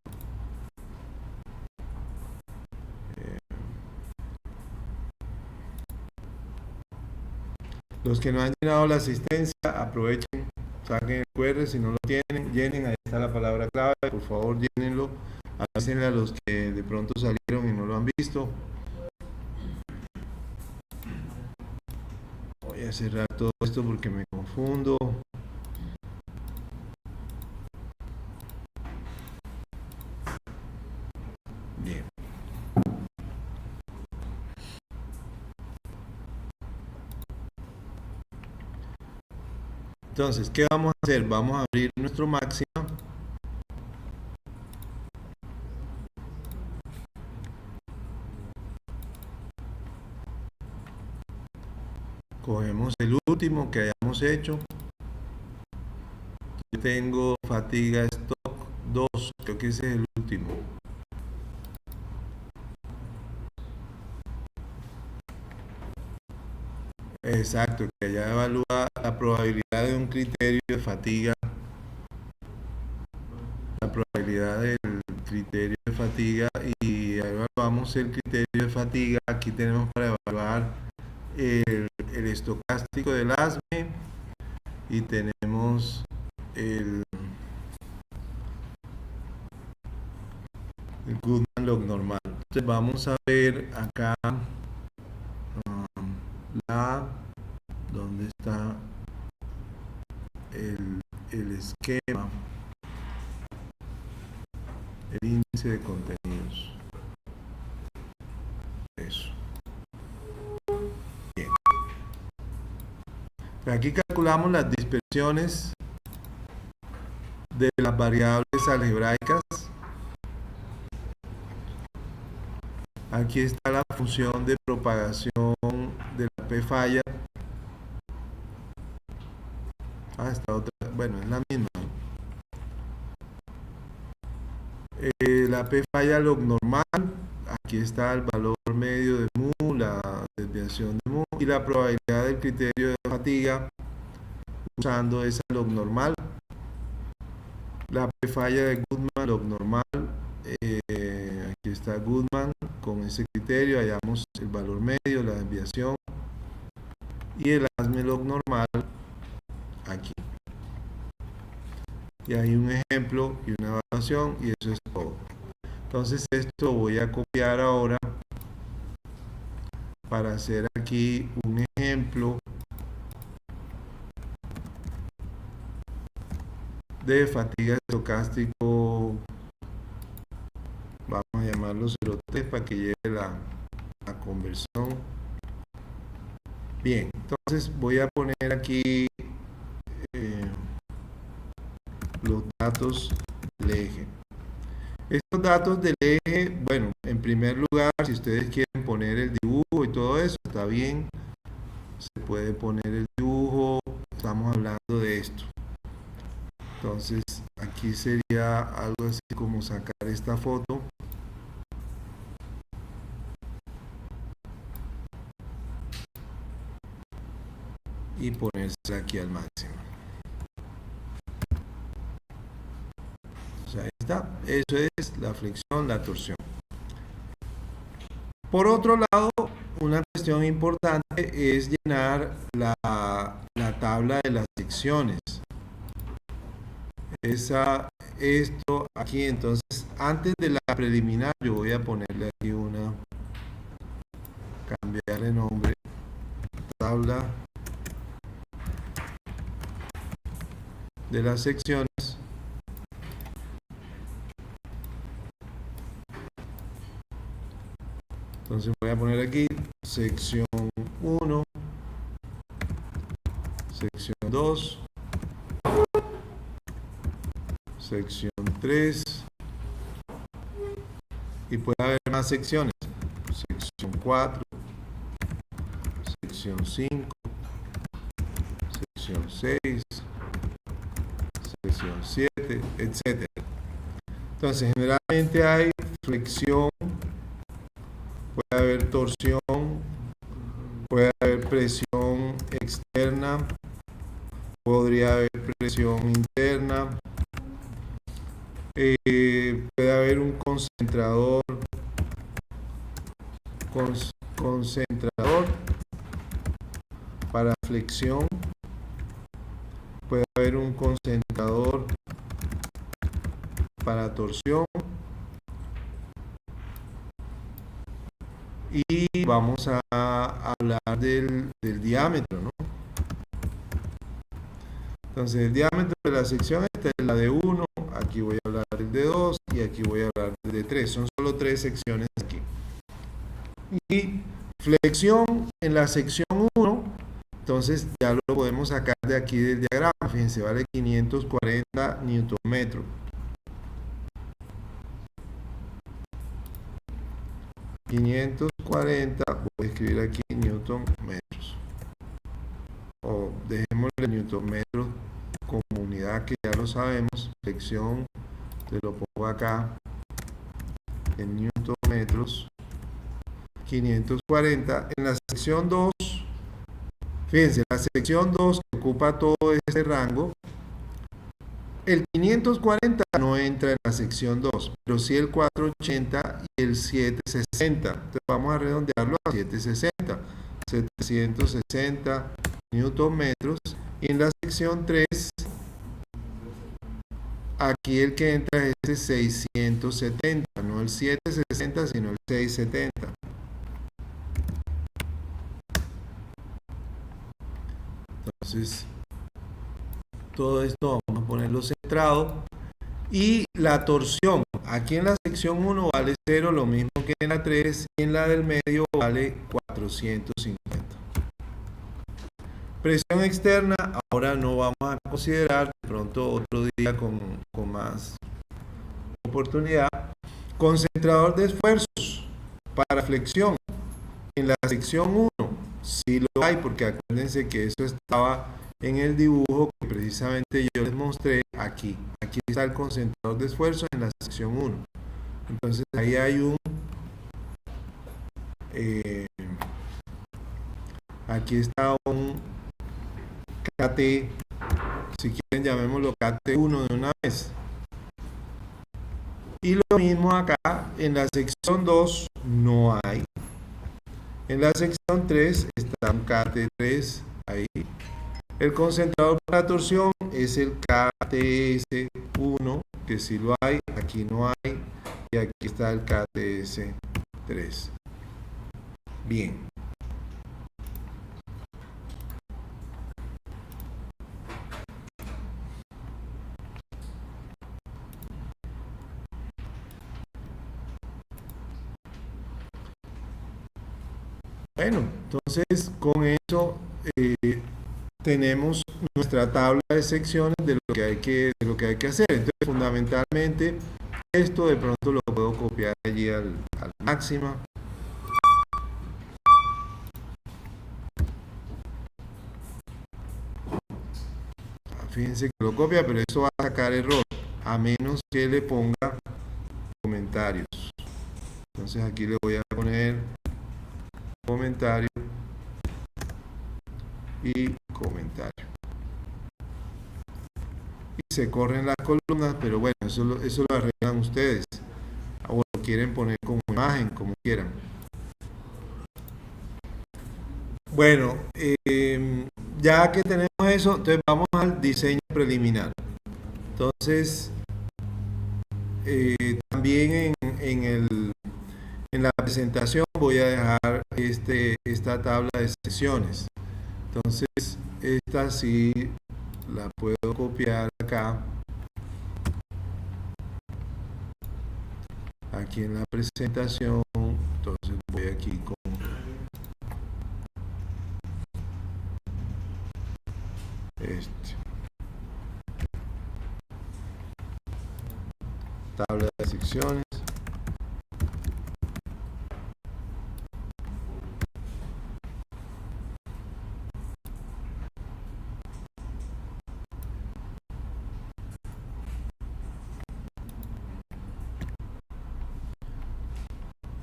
Los que no han llenado la asistencia, aprovechen, saquen el QR, si no lo tienen, llenen, ahí está la palabra clave, por favor llénenlo, avísenle a los que de pronto salieron y no lo han visto. Voy a cerrar todo esto porque me confundo. Bien. Entonces, ¿qué vamos a hacer? Vamos a abrir nuestro máxima. Cogemos el último que hayamos hecho. Yo tengo fatiga stock 2, creo que ese es el último. Exacto, que ya evalúa la probabilidad de un criterio de fatiga, la probabilidad del criterio de fatiga, y evaluamos el criterio de fatiga. Aquí tenemos para evaluar el estocástico del ASME y tenemos el Goodman log normal. Entonces vamos a ver acá ¿dónde está el esquema? El índice de contenidos. Eso. Bien. Aquí calculamos las dispersiones de las variables algebraicas. Aquí está la función de propagación de la p falla. Esta otra, bueno, es la misma. La p falla log normal, aquí está el valor medio de mu, la desviación de mu y la probabilidad del criterio de fatiga usando esa log normal. La p falla de Goodman log normal, aquí está Goodman con ese criterio, hallamos el valor medio, la desviación, y el ASME log normal aquí. Y hay un ejemplo y una evaluación, y eso es todo. Entonces esto voy a copiar ahora para hacer aquí un ejemplo de fatiga estocástico, vamos a llamarlo 0.3 para que lleve la conversión. Bien, entonces voy a poner aquí los datos del eje. Estos datos del eje, bueno, en primer lugar, si ustedes quieren poner el dibujo y todo eso, está bien, se puede poner el dibujo, estamos hablando de esto. Entonces aquí sería algo así como sacar esta foto y ponérsela aquí al máximo. O sea, ahí está. Eso es la flexión, la torsión. Por otro lado, una cuestión importante es llenar la tabla de las secciones. Esto aquí, entonces, antes de la preliminar, yo voy a ponerle aquí cambiarle nombre, tabla de las secciones. Entonces voy a poner aquí sección 1, sección 2, sección 3, y puede haber más secciones, sección 4, sección 5, sección 6, sección 7, etc. Entonces generalmente hay flexión, puede haber torsión, puede haber presión externa, podría haber presión interna, puede haber un concentrador para flexión flexión, puede haber un concentrador para torsión y vamos a hablar del diámetro, ¿no? Entonces el diámetro de la sección, esta es la de 1, aquí voy a hablar del de 2 y aquí voy a hablar del de 3, son solo 3 secciones aquí. Y flexión en la sección 1, entonces ya lo podemos sacar de aquí del diagrama, fíjense, vale 540 newton metro. Voy a escribir aquí newton metros, o dejémosle newton metros como unidad, que ya lo sabemos. Flexión, te lo pongo acá en newton metros. 540 en la sección 2. Fíjense, la sección 2 que ocupa todo este rango, el 540 no entra en la sección 2, pero sí el 480 y el 760. Entonces vamos a redondearlo a 760. 760 newton metros. Y en la sección 3, aquí el que entra es el 670, no el 760, sino el 670. Entonces, todo esto vamos a ponerlo centrado. Y la torsión, aquí en la sección 1 vale 0, lo mismo que en la 3, y en la del medio vale 450. Presión externa, ahora no vamos a considerar, de pronto otro día con más oportunidad. Concentrador de esfuerzos para flexión, en la sección 1 sí lo hay, porque acuérdense que eso estaba en el dibujo que precisamente yo les mostré aquí. Aquí está el concentrador de esfuerzo en la sección 1. Entonces ahí hay aquí está un KT, si quieren llamémoslo KT1 de una vez. Y lo mismo acá, en la sección 2 no hay. En la sección 3 está un KT3 ahí. El concentrador para torsión es el KTS1, que sí lo hay, aquí no hay, y aquí está el KTS3. Bien. Bueno, entonces con eso tenemos nuestra tabla de secciones de lo que hay que hacer. Entonces, fundamentalmente, esto de pronto lo puedo copiar allí al máximo. Fíjense que lo copia, pero eso va a sacar error, a menos que le ponga comentarios. Entonces aquí le voy a poner comentario y comentario. Y se corren las columnas, pero bueno, eso lo arreglan ustedes. O lo quieren poner como imagen, como quieran. Bueno, ya que tenemos eso, entonces vamos al diseño preliminar. Entonces, también en la presentación voy a dejar esta tabla de secciones. Entonces, esta sí la puedo copiar acá. Aquí en la presentación, entonces voy aquí con tabla de secciones.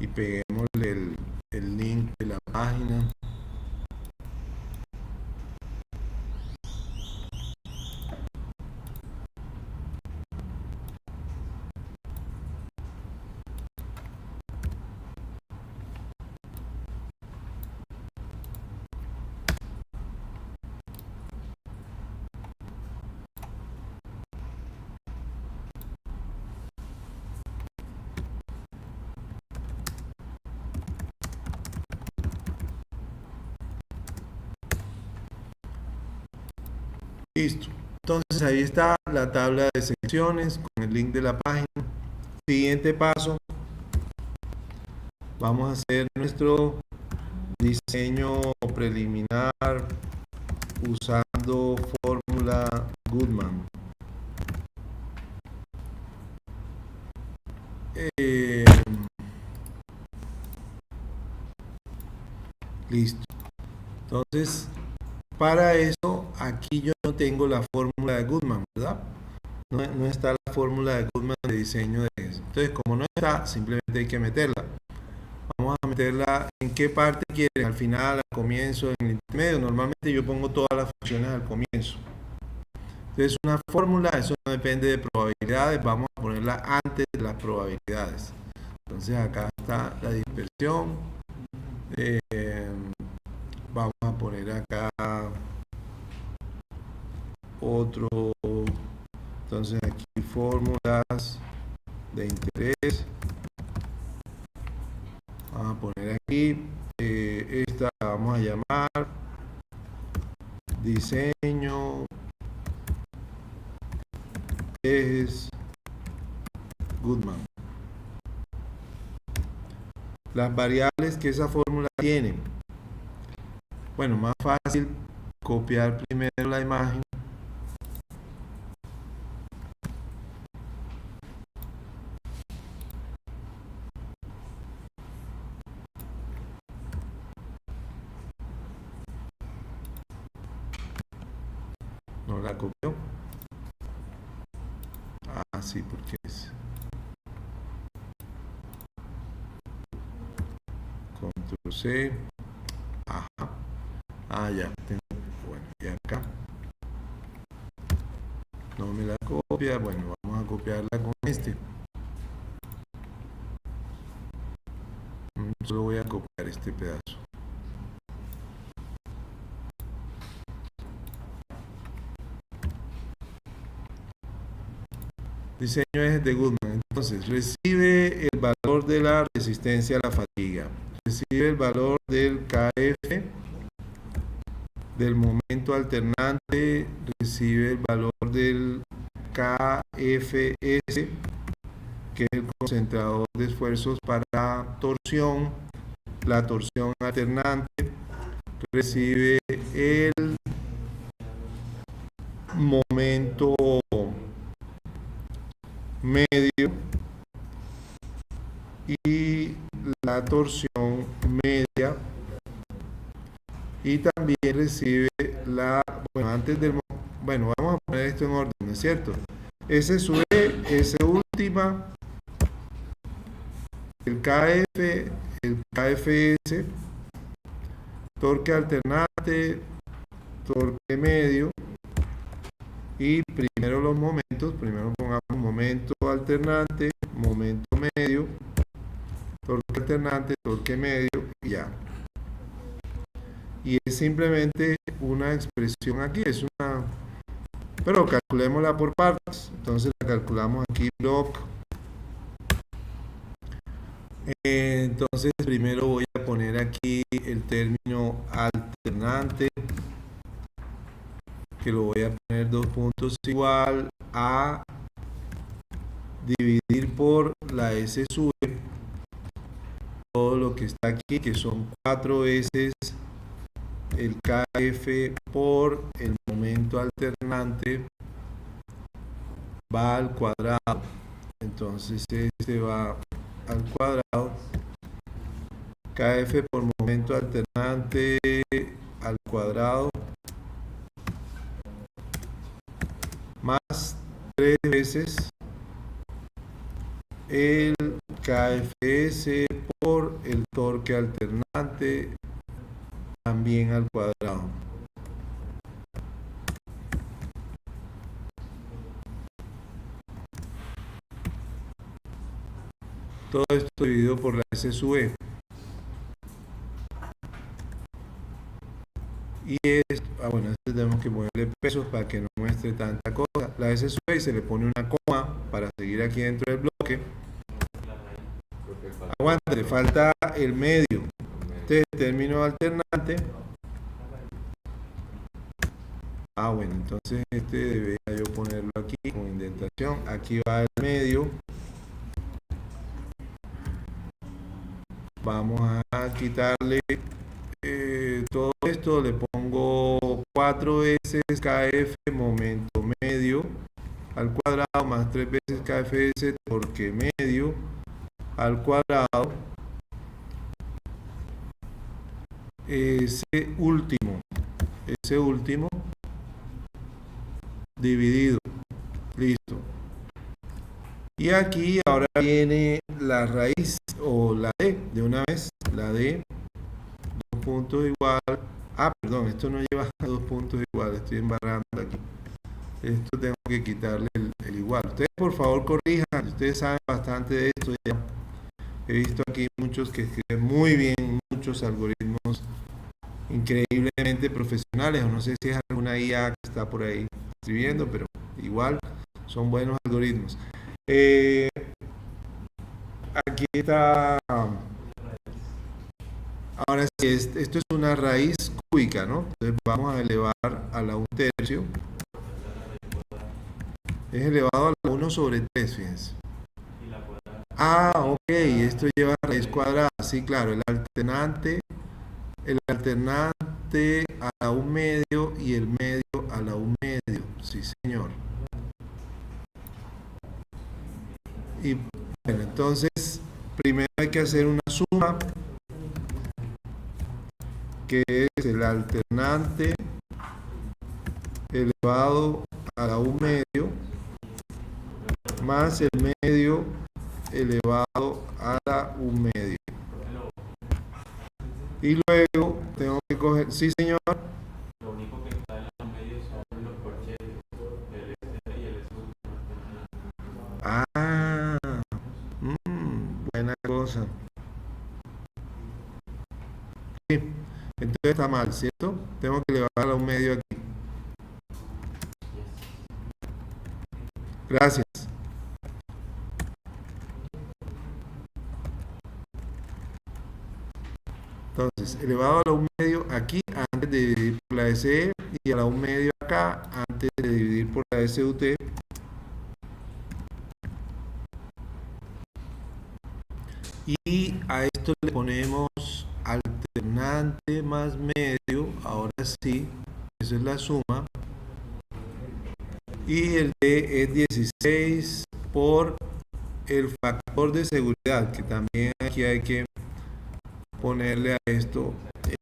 Y peguémosle el link de la página. Listo. Entonces ahí está la tabla de secciones con el link de la página. Siguiente paso, vamos a hacer nuestro diseño preliminar usando fórmula Goodman. Listo. Entonces, para eso, aquí yo no tengo la fórmula de Goodman, ¿verdad? No está la fórmula de Goodman de diseño de eso. Entonces, como no está, simplemente hay que meterla. Vamos a meterla en qué parte quieren, al final, al comienzo, en el intermedio. Normalmente yo pongo todas las funciones al comienzo. Entonces, una fórmula, eso no depende de probabilidades, vamos a ponerla antes de las probabilidades. Entonces, acá está la dispersión. Vamos a poner acá otro. Entonces, aquí fórmulas de interés. Vamos a poner aquí. Esta la vamos a llamar diseño es Goodman. Las variables que esa fórmula tiene. Bueno, más fácil copiar primero la imagen. No la copió. Ah, sí, porque es Control C. Ajá. Ah, ya. Bueno, y acá no me la copia. Bueno, vamos a copiarla con este. Solo voy a copiar este pedazo. Diseño es de Goodman. Entonces, recibe el valor de la resistencia a la fatiga. Recibe el valor del KF, del momento alternante. Recibe el valor del KFS, que es el concentrador de esfuerzos para torsión. La torsión alternante. Recibe el momento medio y la torsión media, y también recibe la, bueno, antes del, bueno, vamos a poner esto en orden, ¿no es cierto? S sub E, S última, el KF, el KFS, torque alternante, torque medio, y primero los momentos, primero pongamos momento alternante, momento medio, torque alternante, torque medio, y ya. Y es simplemente una expresión aquí, es una, pero calculémosla por partes. Entonces la calculamos aquí, block. Entonces primero voy a poner aquí el término alternante, que lo voy a poner 2 puntos igual a dividir por la S sub E, todo lo que está aquí, que son 4 veces el KF por el momento alternante, va al cuadrado. Entonces este va al cuadrado, KF por momento alternante al cuadrado, más 3 veces el KFS por el torque alternante, también al cuadrado. Todo esto dividido por la S sub E. Y es, bueno, este tenemos que ponerle pesos para que no muestre tanta cosa. La S sub E, se le pone una coma para seguir aquí dentro del bloque. Aguanta, le falta el medio. Este término alternante. Bueno, entonces este debería yo ponerlo aquí con indentación. Aquí va el medio. Vamos a quitarle todo esto. Le pongo 4 veces KF momento medio al cuadrado más 3 veces KFS torque medio al cuadrado. Ese último dividido. Listo. Y aquí ahora viene la raíz o la D de una vez. La D, 2 puntos igual. Perdón, esto no lleva 2 puntos igual. Estoy embarrando aquí. Esto tengo que quitarle el igual. Ustedes por favor corrijan. Ustedes saben bastante de esto ya. He visto aquí muchos que escriben muy bien, muchos algoritmos increíblemente profesionales, o no sé si es alguna IA que está por ahí escribiendo, pero igual son buenos algoritmos. Aquí está. Ahora sí, esto es una raíz cúbica, ¿no? Entonces vamos a elevar a la 1/3. Es elevado a la 1 sobre 3, fíjense. Ok, esto lleva raíz cuadrada. Sí, claro, el alternante a la 1 medio y el medio a la 1 medio. Sí, señor. Y bueno, entonces primero hay que hacer una suma, que es el alternante elevado a la 1 medio más el medio elevado a la 1 medio. Y luego tengo que coger, sí señor. Lo único que está en los medios son los corchetes, el S y el S. Buena cosa. Sí, entonces está mal, ¿cierto? Tengo que elevar a 1 medio aquí. Gracias. Entonces, elevado a la 1 medio aquí antes de dividir por la SE y a la 1 medio acá antes de dividir por la SUT. Y a esto le ponemos alternante más medio, ahora sí, eso es la suma. Y el D es 16 por el factor de seguridad, que también aquí hay que ponerle a esto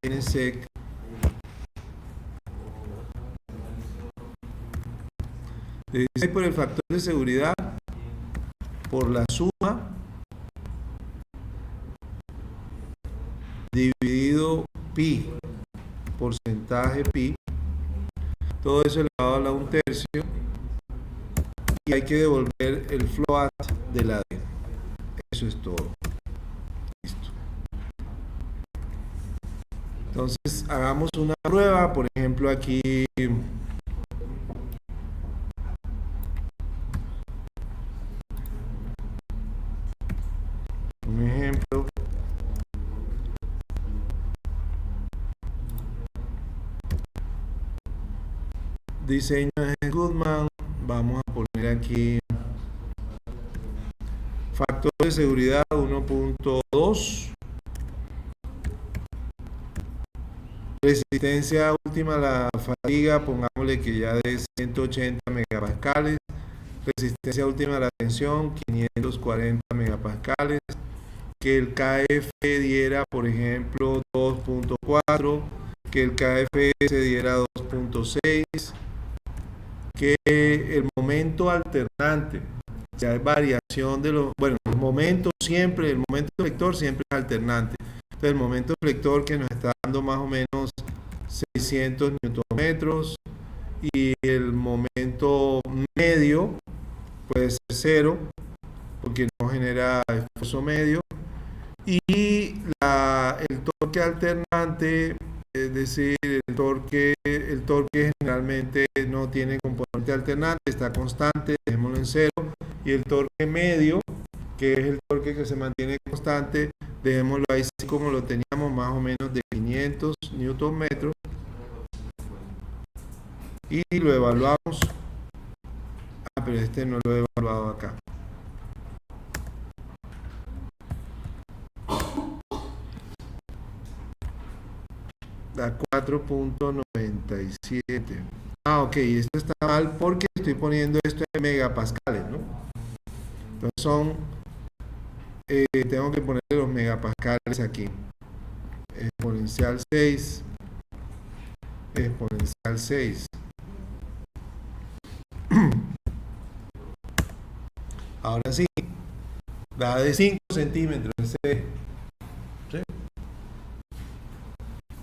nsec 16 por el factor de seguridad por la suma dividido pi, porcentaje pi, todo eso elevado a la 1/3, y hay que devolver el float de la D. Eso es todo. Listo. Entonces hagamos una prueba, por ejemplo aquí un ejemplo. Diseño de Goodman. Vamos a poner aquí factor de seguridad 1.2. Resistencia última a la fatiga, pongámosle que ya de 180 megapascales. Resistencia última a la tensión, 540 megapascales. Que el KF diera, por ejemplo, 2.4. Que el KFS diera 2.6. Que el momento alternante, o sea, hay variación de los, bueno, el momento flector siempre es alternante. Entonces, el momento flector que nos está dando más o menos 600 newtonmetros, y el momento medio puede ser 0 porque no genera esfuerzo medio, y el torque alternante, es decir, el torque generalmente no tiene componente alternante, está constante, dejémoslo en 0, y el torque medio, que es el torque que se mantiene constante, dejémoslo ahí así como lo teníamos, más o menos de 500 newton metros. y lo evaluamos. Pero este no lo he evaluado acá. Da 4.97. Ok, esto está mal porque estoy poniendo esto en megapascales, ¿no? Entonces tengo que ponerle los megapascales aquí. Exponencial 6. Exponencial 6. Ahora sí, da de 5 centímetros. ¿Sí?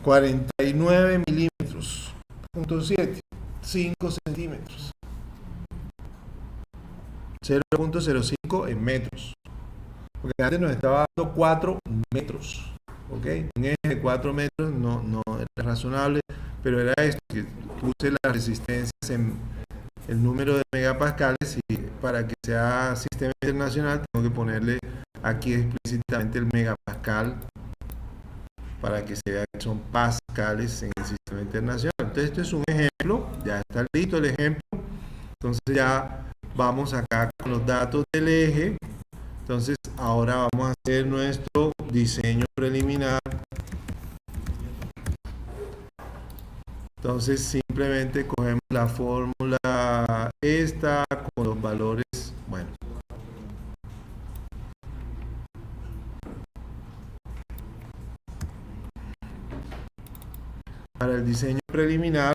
49 milímetros. Punto 7. 5 centímetros. 0.05 en metros. Porque antes nos estaba dando 4 metros. ¿Ok? Un eje de 4 metros no era razonable, pero era esto, que puse las resistencias en el número de megapascales y para que sea sistema internacional tengo que ponerle aquí explícitamente el megapascal para que se vea que son pascales en el sistema internacional. Entonces este es un ejemplo, ya está listo el ejemplo. Entonces ya vamos acá con los datos del eje. Entonces ahora vamos a hacer nuestro diseño preliminar. Entonces simplemente cogemos la fórmula esta con los valores, bueno. Para el diseño preliminar,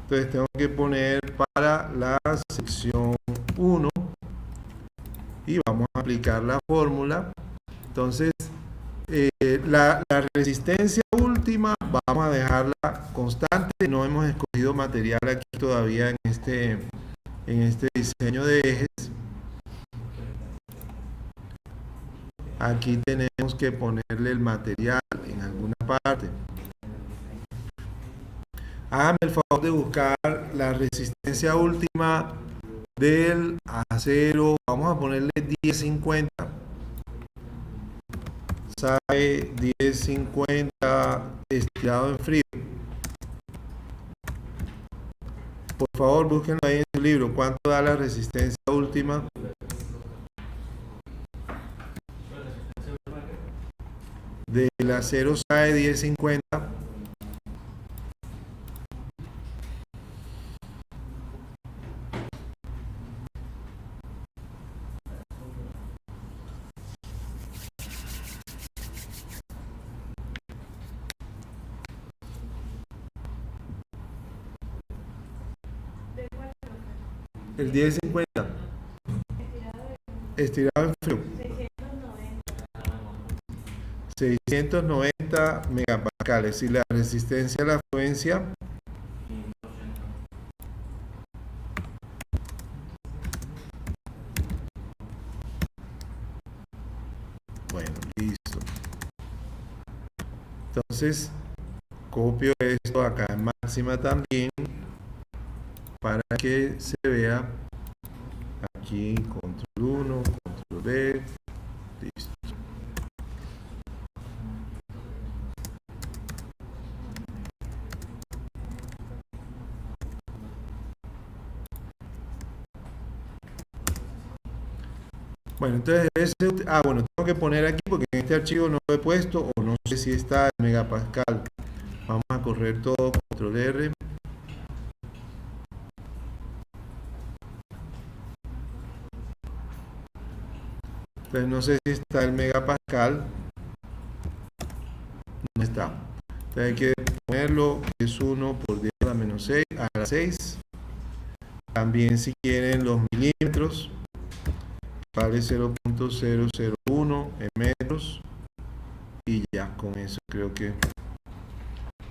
entonces tengo que poner para la sección 1 y vamos a aplicar la fórmula. Entonces la resistencia última vamos a dejarla constante. No hemos escogido material aquí todavía en este diseño de ejes. Aquí tenemos que ponerle el material en alguna parte. Hágame el favor de buscar la resistencia última del acero. Vamos a ponerle 1050. SAE 1050 estirado en frío. Por favor, búsquenlo ahí en su libro. ¿Cuánto da la resistencia última? Del acero SAE 1050. El 1050. Estirado en frío. 690 megapascales. Y la resistencia a la afluencia, bueno, listo. Entonces copio esto acá en máxima también para que se vea aquí. Control 1, control B, listo. Bueno, entonces bueno, tengo que poner aquí porque en este archivo no lo he puesto o no sé si está el megapascal. Vamos a correr todo, control R. Entonces no sé si está el megapascal. No está. Entonces hay que ponerlo, es 1 por 10 a la menos 6 a la 6. También si quieren los milímetros, vale 0.001 en metros. Y ya con eso creo que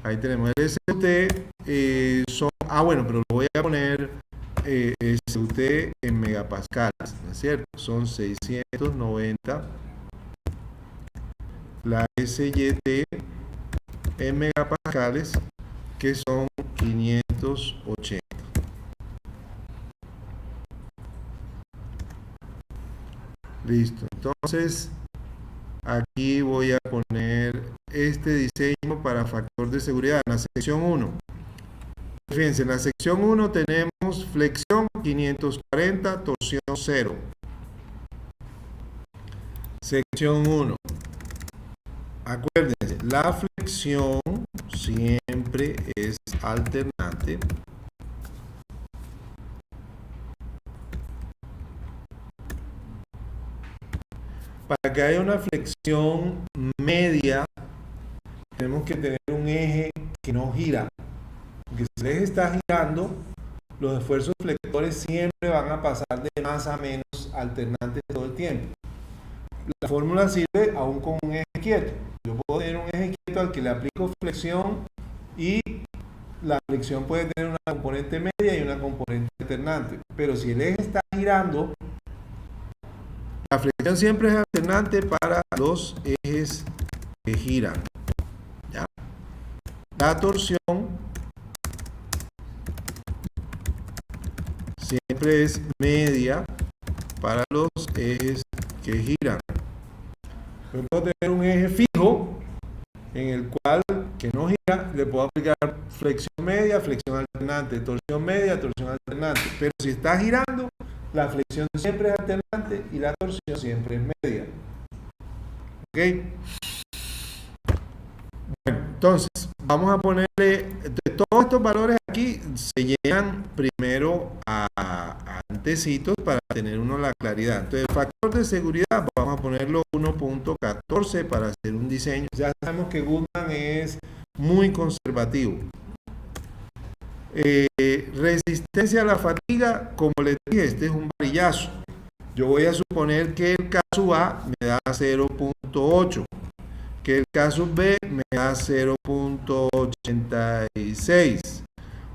ahí tenemos el SUT. Bueno, pero lo voy a poner SUT en megapascales, ¿no es cierto? Son 690. La SYT en megapascales, que son 580. Listo. Entonces aquí voy a poner este diseño para factor de seguridad en la sección 1. Fíjense, en la sección 1 tenemos flexión 540, torsión 0. Sección 1. Acuérdense, la flexión siempre es alternante. Para que haya una flexión media, tenemos que tener un eje que no gira. Porque si el eje está girando, los esfuerzos flectores siempre van a pasar de más a menos alternantes todo el tiempo. La fórmula sirve aún con un eje quieto. Yo puedo tener un eje quieto al que le aplico flexión y la flexión puede tener una componente media y una componente alternante. Pero si el eje está girando, la flexión siempre es alternante para los ejes que giran. ¿Ya? La torsión siempre es media para los ejes que giran. Yo puedo tener un eje fijo en el cual, que no gira, le puedo aplicar flexión media, flexión alternante, torsión media, torsión alternante. Pero si está girando, la flexión siempre es alternante y la torsión siempre es media. ¿Ok? Bueno, entonces, vamos a ponerle, todos estos valores aquí se llenan primero a antecitos para tener uno la claridad. Entonces, el factor de seguridad, vamos a ponerlo 1.14 para hacer un diseño. Ya sabemos que Goodman es muy conservativo. Resistencia a la fatiga, como les dije, este es un varillazo. Yo voy a suponer que el caso A me da 0.8, que el caso B me da 0.86.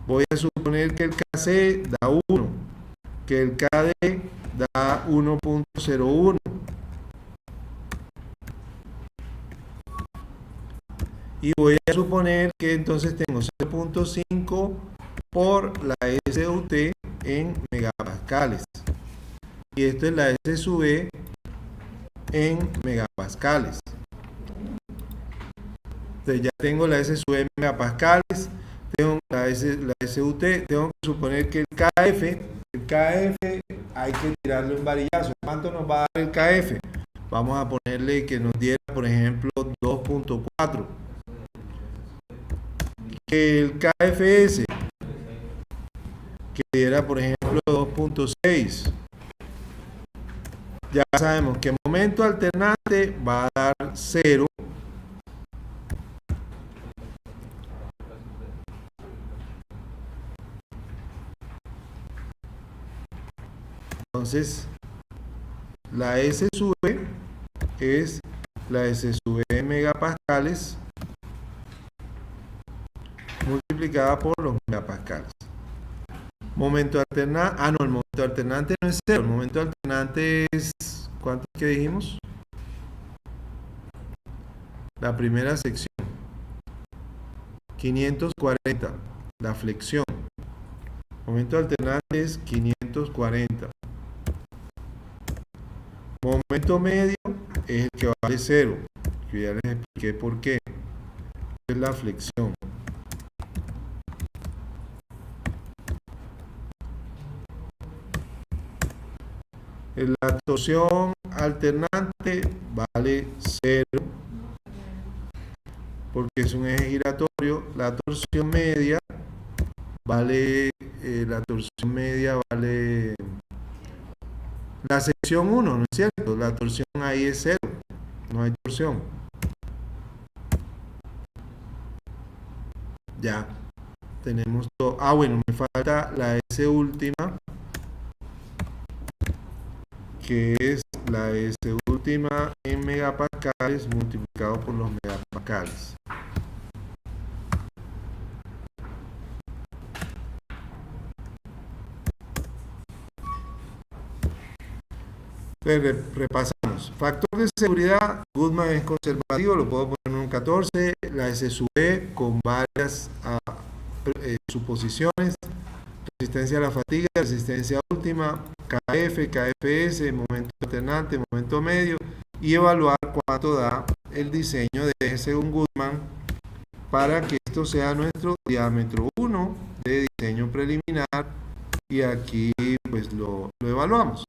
Voy a suponer que el KC da 1, que el KD da 1.01. Y voy a suponer que entonces tengo 0.5 por la SUT en megapascales. Y esto es la S sub E en megapascales. Entonces ya tengo la S sub E en megapascales, tengo la SUT, tengo que suponer que el KF hay que tirarle un varillazo. ¿Cuánto nos va a dar el KF? Vamos a ponerle que nos diera, por ejemplo, 2.4. Que el KFS que diera, por ejemplo, 2.6. Ya sabemos que momento alternante va a dar 0. Entonces, la S sub E es la S sub E en megapascales multiplicada por los megapascales. Momento alternante, no, el momento alternante no es 0, el momento alternante es, ¿cuánto que dijimos? La primera sección, 540, la flexión. Momento alternante es 540. Momento medio es el que vale 0, que ya les expliqué por qué. Es la flexión. La torsión alternante vale 0 porque es un eje giratorio. La torsión media vale la sección 1, ¿no es cierto? La torsión ahí es 0, no hay torsión. Ya tenemos todo. Bueno, me falta la S última, que es la S última en megapascales multiplicado por los megapascales. Entonces, repasamos. Factor de seguridad, Goodman es conservativo, lo puedo poner en un 14. La S sub E con varias suposiciones. Resistencia a la fatiga, resistencia última, KF, KFS, momento alternante, momento medio, y evaluar cuánto da el diseño de eje según Goodman para que esto sea nuestro diámetro 1 de diseño preliminar y aquí pues lo evaluamos.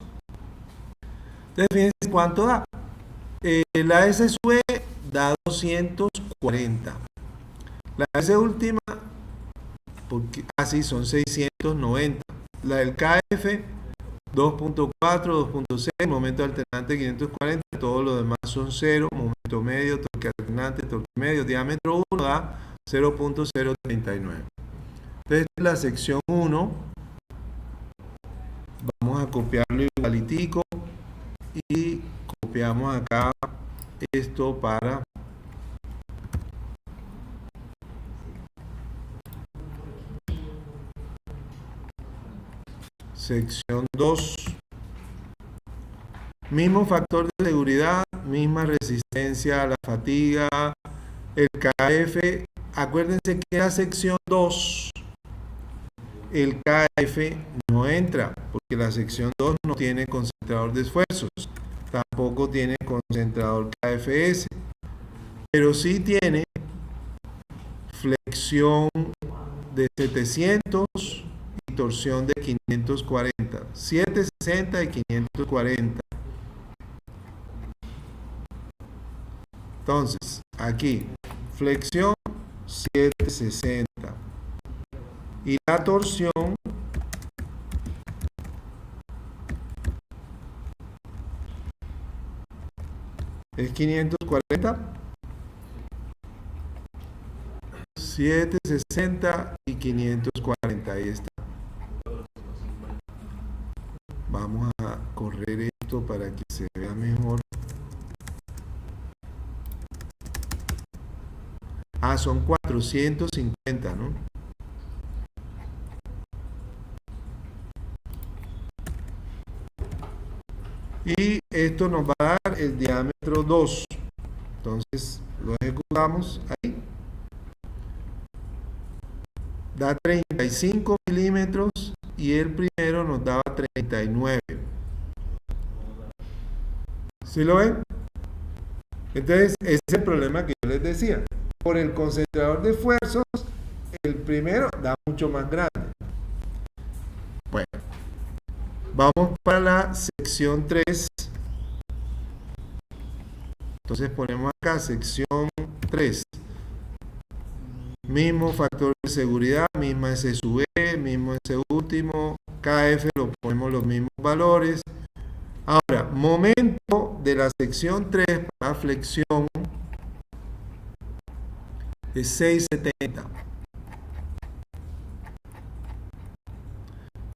Entonces fíjense cuánto da. La SSV da 240. La S última, porque así son 690. La del KF 2.4, 2.6, momento alternante 540, todo lo demás son 0, momento medio, torque alternante, torque medio, diámetro 1 da 0.039. Entonces la sección 1, vamos a copiarlo igualitico y copiamos acá esto para sección 2. Mismo factor de seguridad, misma resistencia a la fatiga, el KF, acuérdense que la sección 2, el KF no entra, porque la sección 2 no tiene concentrador de esfuerzos, tampoco tiene concentrador KFS, pero sí tiene flexión de 700 y torsión de 540, 760 y 540. Entonces, aquí, flexión 760 y la torsión es 540, 760 y 540. Ahí está. Vamos a correr esto para que se vea mejor. Son 450, ¿no? Y esto nos va a dar el diámetro 2. Entonces lo ejecutamos ahí. Da 35 milímetros y el primero nos daba 39. ¿Sí lo ven? Entonces ese es el problema que yo les decía. Por el concentrador de esfuerzos, el primero da mucho más grande. Bueno, vamos para la sección 3. Entonces ponemos acá sección 3. Mismo factor de seguridad, misma SSV, mismo S último, KF lo ponemos los mismos valores. Ahora, momento de la sección 3 para flexión es 670.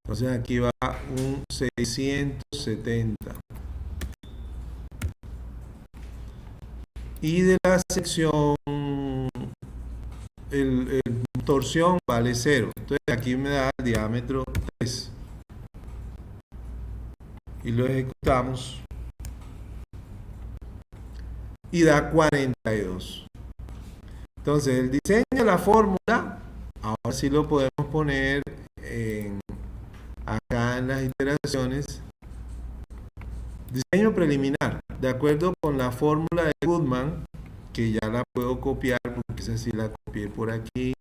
Entonces aquí va un 670. Y de la sección, el torsión vale 0. Entonces aquí me da el diámetro 3. Y lo ejecutamos. Y da 42. Entonces el diseño de la fórmula, ahora sí lo podemos poner acá en las iteraciones. Diseño preliminar, de acuerdo con la fórmula de Goodman, que ya la puedo copiar porque esa sí la copié por aquí.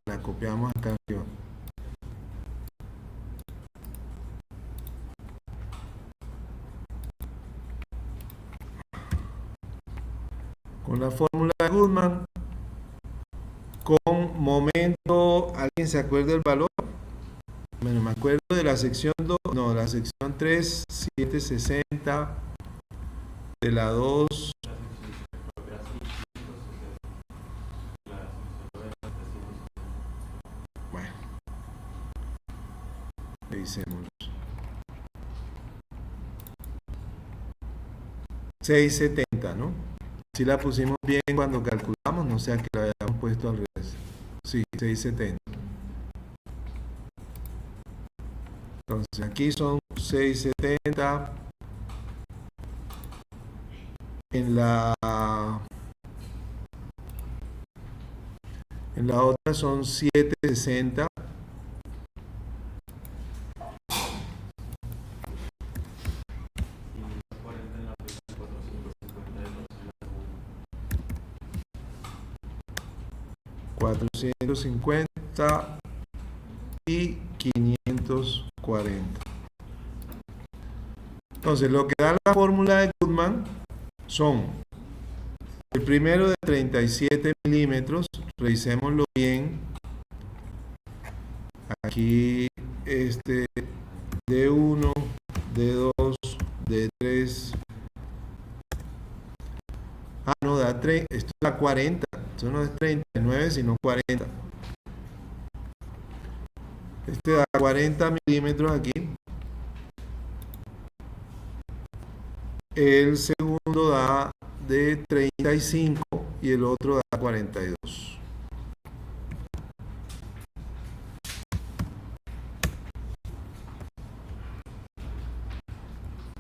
La copiamos acá arriba. Con la fórmula de Goodman, con momento, ¿alguien se acuerda del valor? Bueno, me acuerdo de la sección 2, no, la sección 3, 760, de la 2, bueno, revisémoslo. 670, ¿no? Si la pusimos bien cuando calculamos, no sea que la hayamos puesto al revés. Sí, 670. Entonces aquí son 670. En la otra son 760. 450 y 540. Entonces, lo que da la fórmula de Goodman son el primero de 37 milímetros, revisémoslo bien. Aquí D1, D2, D3. Ah, no, esto da 40. Esto no es 39, sino 40. Este da 40 milímetros aquí. El segundo da de 35 y el otro da 42.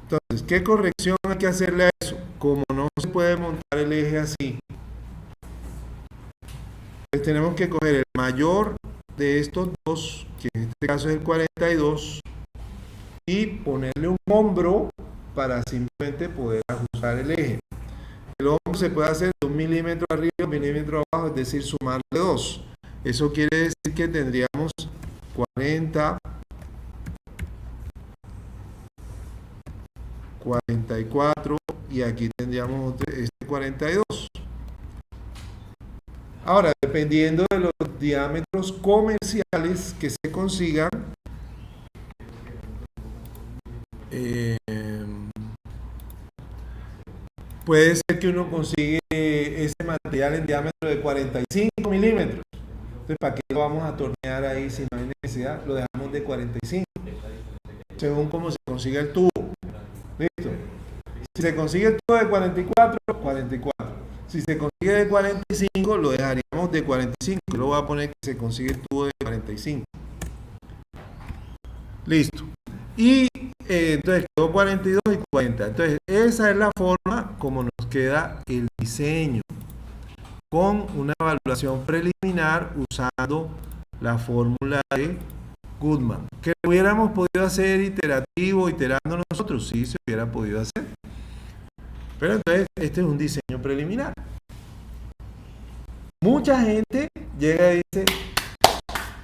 Entonces, ¿qué corrección hay que hacerle a eso? Como no se puede montar el eje así, pues tenemos que coger el mayor de estos dos, que en este caso es el 42, y ponerle un hombro para simplemente poder ajustar el eje. El hombro se puede hacer de 1 milímetro arriba y 1 milímetro abajo, es decir, sumarle 2. Eso quiere decir que tendríamos 40, 44 y aquí tendríamos este 42. Ahora, dependiendo de los diámetros comerciales que se consigan, puede ser que uno consigue ese material en diámetro de 45 milímetros. Entonces, ¿para qué lo vamos a tornear ahí si no hay necesidad? Lo dejamos de 45, según cómo se consiga el tubo. ¿Listo? Si se consigue el tubo de 44, 44. Si se consigue de 45, lo dejaríamos de 45. Lo voy a poner que se consigue el tubo de 45. Listo. Y entonces quedó 42 y 40. Entonces, esa es la forma como nos queda el diseño, con una evaluación preliminar usando la fórmula de Goodman. ¿Que lo hubiéramos podido hacer iterativo, iterando nosotros? Sí, se hubiera podido hacer. Pero entonces, este es un diseño preliminar. Mucha gente llega y dice,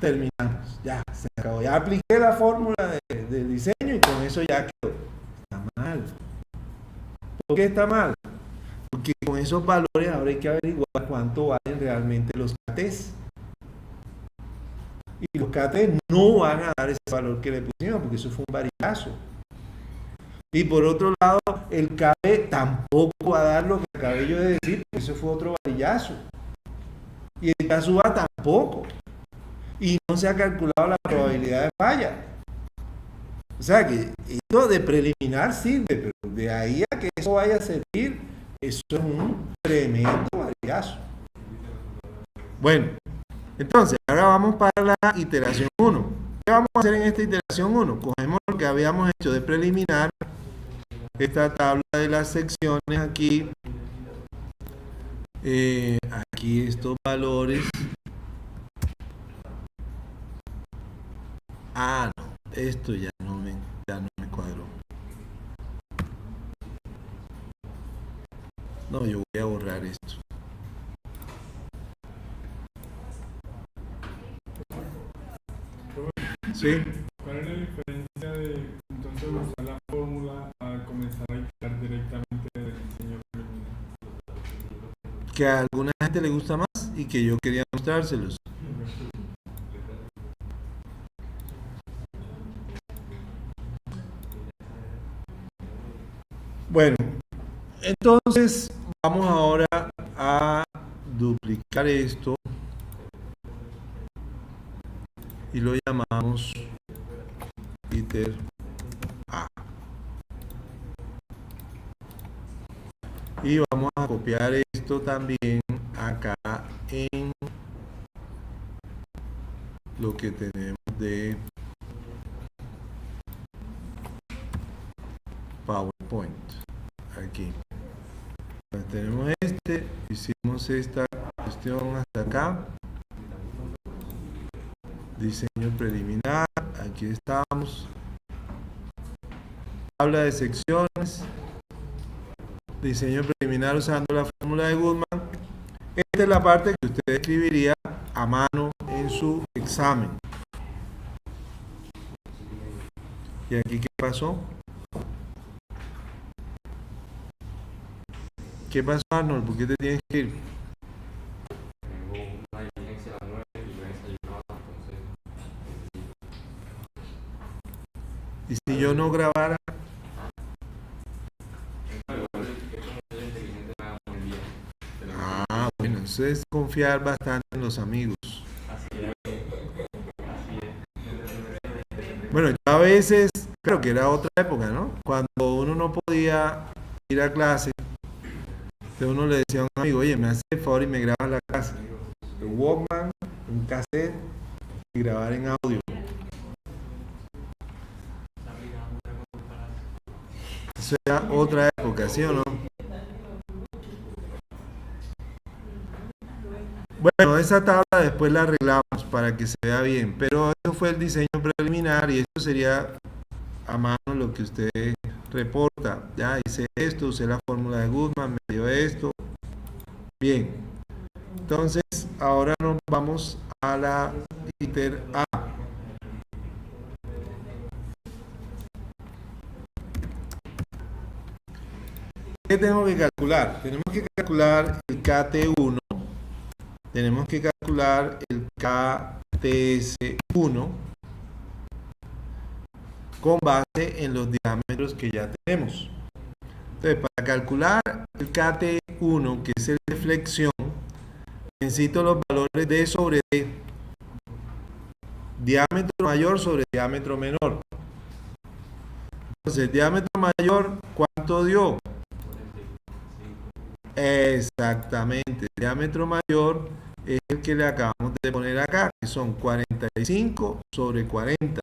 terminamos, ya, se acabó. Ya apliqué la fórmula del diseño y con eso ya quedó. Está mal. ¿Por qué está mal? Porque con esos valores ahora hay que averiguar cuánto valen realmente los KTs. Y los KTs no van a dar ese valor que le pusimos, porque eso fue un varillazo. Y por otro lado, el KB tampoco va a dar lo que acabé yo de decir, porque eso fue otro varillazo. Y el KSUA tampoco. Y no se ha calculado la probabilidad de falla. O sea que esto de preliminar sirve, pero de ahí a que eso vaya a servir, eso es un tremendo varillazo. Bueno, entonces ahora vamos para la iteración 1. ¿Qué vamos a hacer en esta iteración 1? Cogemos lo que habíamos hecho de preliminar, esta tabla de las secciones aquí, aquí estos valores. Ah, no, esto ya no me cuadró. No, yo voy a borrar esto. ¿Sí? ¿Cuál es la diferencia de entonces usar la fórmula a comenzar a iterar directamente del diseño preliminar? Que a alguna gente le gusta más y que yo quería mostrárselos. Bueno, entonces vamos ahora a duplicar esto y lo llamamos iter A. Y vamos a copiar esto también acá en lo que tenemos de PowerPoint. Aquí. Entonces, tenemos hicimos esta cuestión hasta acá. Diseño preliminar, aquí estamos. Tabla de secciones. Diseño preliminar usando la fórmula de Goodman. Esta es la parte que usted escribiría a mano en su examen. ¿Y aquí qué pasó? ¿Qué pasó, Arnold? ¿Por qué te tienes que ir? Tengo una diligencia a las 9 y no he desayunado, entonces. Y si yo no grabara, bueno, eso es confiar bastante en los amigos. Bueno, yo a veces, creo que era otra época, ¿no? Cuando uno no podía ir a clase, entonces uno le decía a un amigo, oye, me hace el favor y me grabas la clase. Un Walkman, un cassette y grabar en audio. Eso era otra época, ¿sí o no? Bueno, esa tabla después la arreglamos para que se vea bien, pero eso fue el diseño preliminar y eso sería a mano lo que usted reporta. Ya hice esto, usé la fórmula de Goodman, me dio esto. Bien, entonces ahora nos vamos a la ITER A. ¿Qué tengo que calcular? Tenemos que calcular el KT1, tenemos que calcular el KTS1 con base en los diámetros que ya tenemos. Entonces, para calcular el KT1, que es el de flexión, necesito los valores D sobre D. Diámetro mayor sobre diámetro menor. Entonces, diámetro mayor, ¿cuánto dio? Exactamente, el diámetro mayor es el que le acabamos de poner acá, que son 45 sobre 40.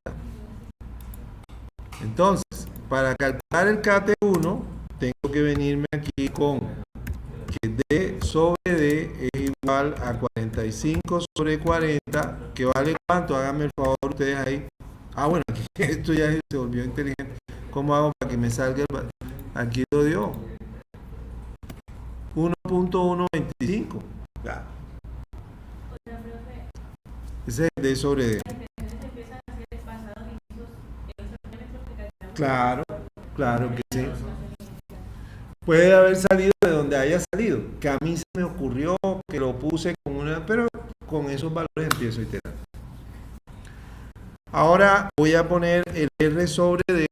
Entonces, para calcular el KT1, tengo que venirme aquí con que D sobre D es igual a 45 sobre 40, que vale ¿cuánto? Háganme el favor ustedes ahí. Ah, bueno, aquí esto ya se volvió inteligente. ¿Cómo hago para que me salga el... Aquí lo dio. 1.125. Ya. Ese es D sobre D. Claro, claro que sí. Puede haber salido de donde haya salido, que a mí se me ocurrió, que lo puse con una, pero con esos valores empiezo a iterar. Ahora voy a poner el R sobre D,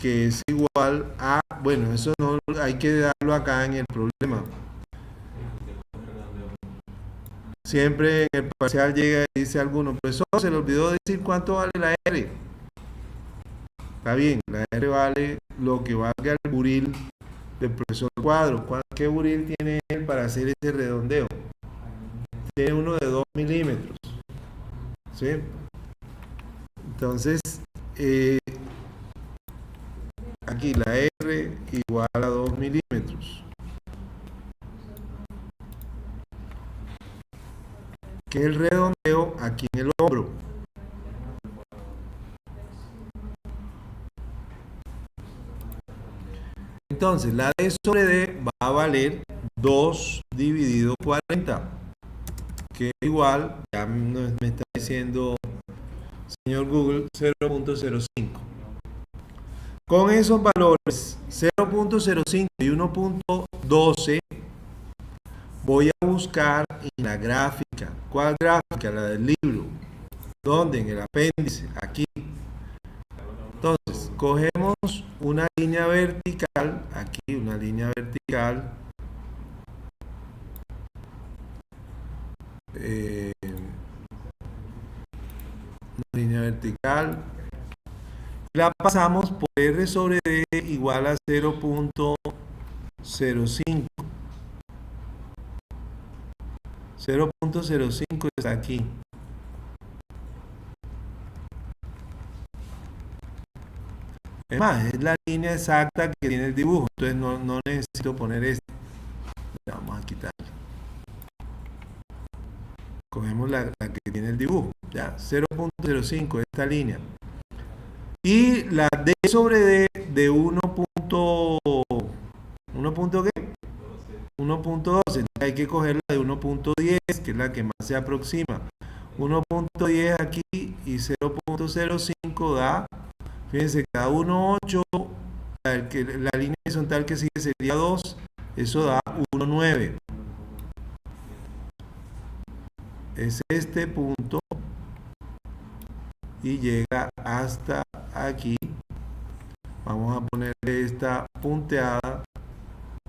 que es igual a, bueno, eso no hay que darlo acá en el problema. Siempre en el parcial llega y dice alguno, profesor, se le olvidó decir cuánto vale la R. Está bien, la R vale lo que valga el buril del profesor Cuadro. ¿Qué buril tiene él para hacer este redondeo? Tiene uno de 2 milímetros. ¿Sí? Entonces, aquí la R igual a 2 milímetros. Que es el redondeo aquí en el hombro. Entonces, la D sobre D va a valer 2 dividido 40, que es igual, ya me está diciendo señor Google, 0.05. Con esos valores 0.05 y 1.12 voy a buscar en la gráfica. ¿Cuál gráfica? La del libro. ¿Dónde? En el apéndice, aquí. Entonces, cogemos una línea vertical, aquí una línea vertical, una línea vertical, la pasamos por R sobre D igual a 0.05. 0.05 está aquí. Es más, es la línea exacta que tiene el dibujo, entonces no necesito poner esto. Vamos a quitarla. Cogemos la que tiene el dibujo, ya, 0.05, esta línea. Y la D sobre D de 1.12, hay que coger la de 1.10, que es la que más se aproxima. 1.10 aquí y 0.05 da, fíjense, que da 1.8, la línea horizontal que sigue sería 2, eso da 1.9. Es este punto y llega hasta aquí. Vamos a ponerle esta punteada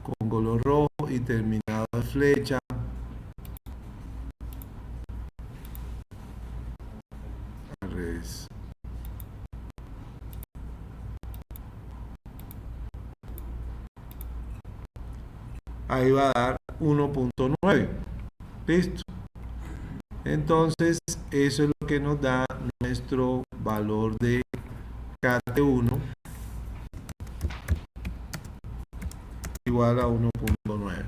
con color rojo y terminado de flecha. Al revés. Ahí va a dar 1.9. Listo. Entonces, eso es lo que nos da nuestro valor de KT1 igual a 1.9.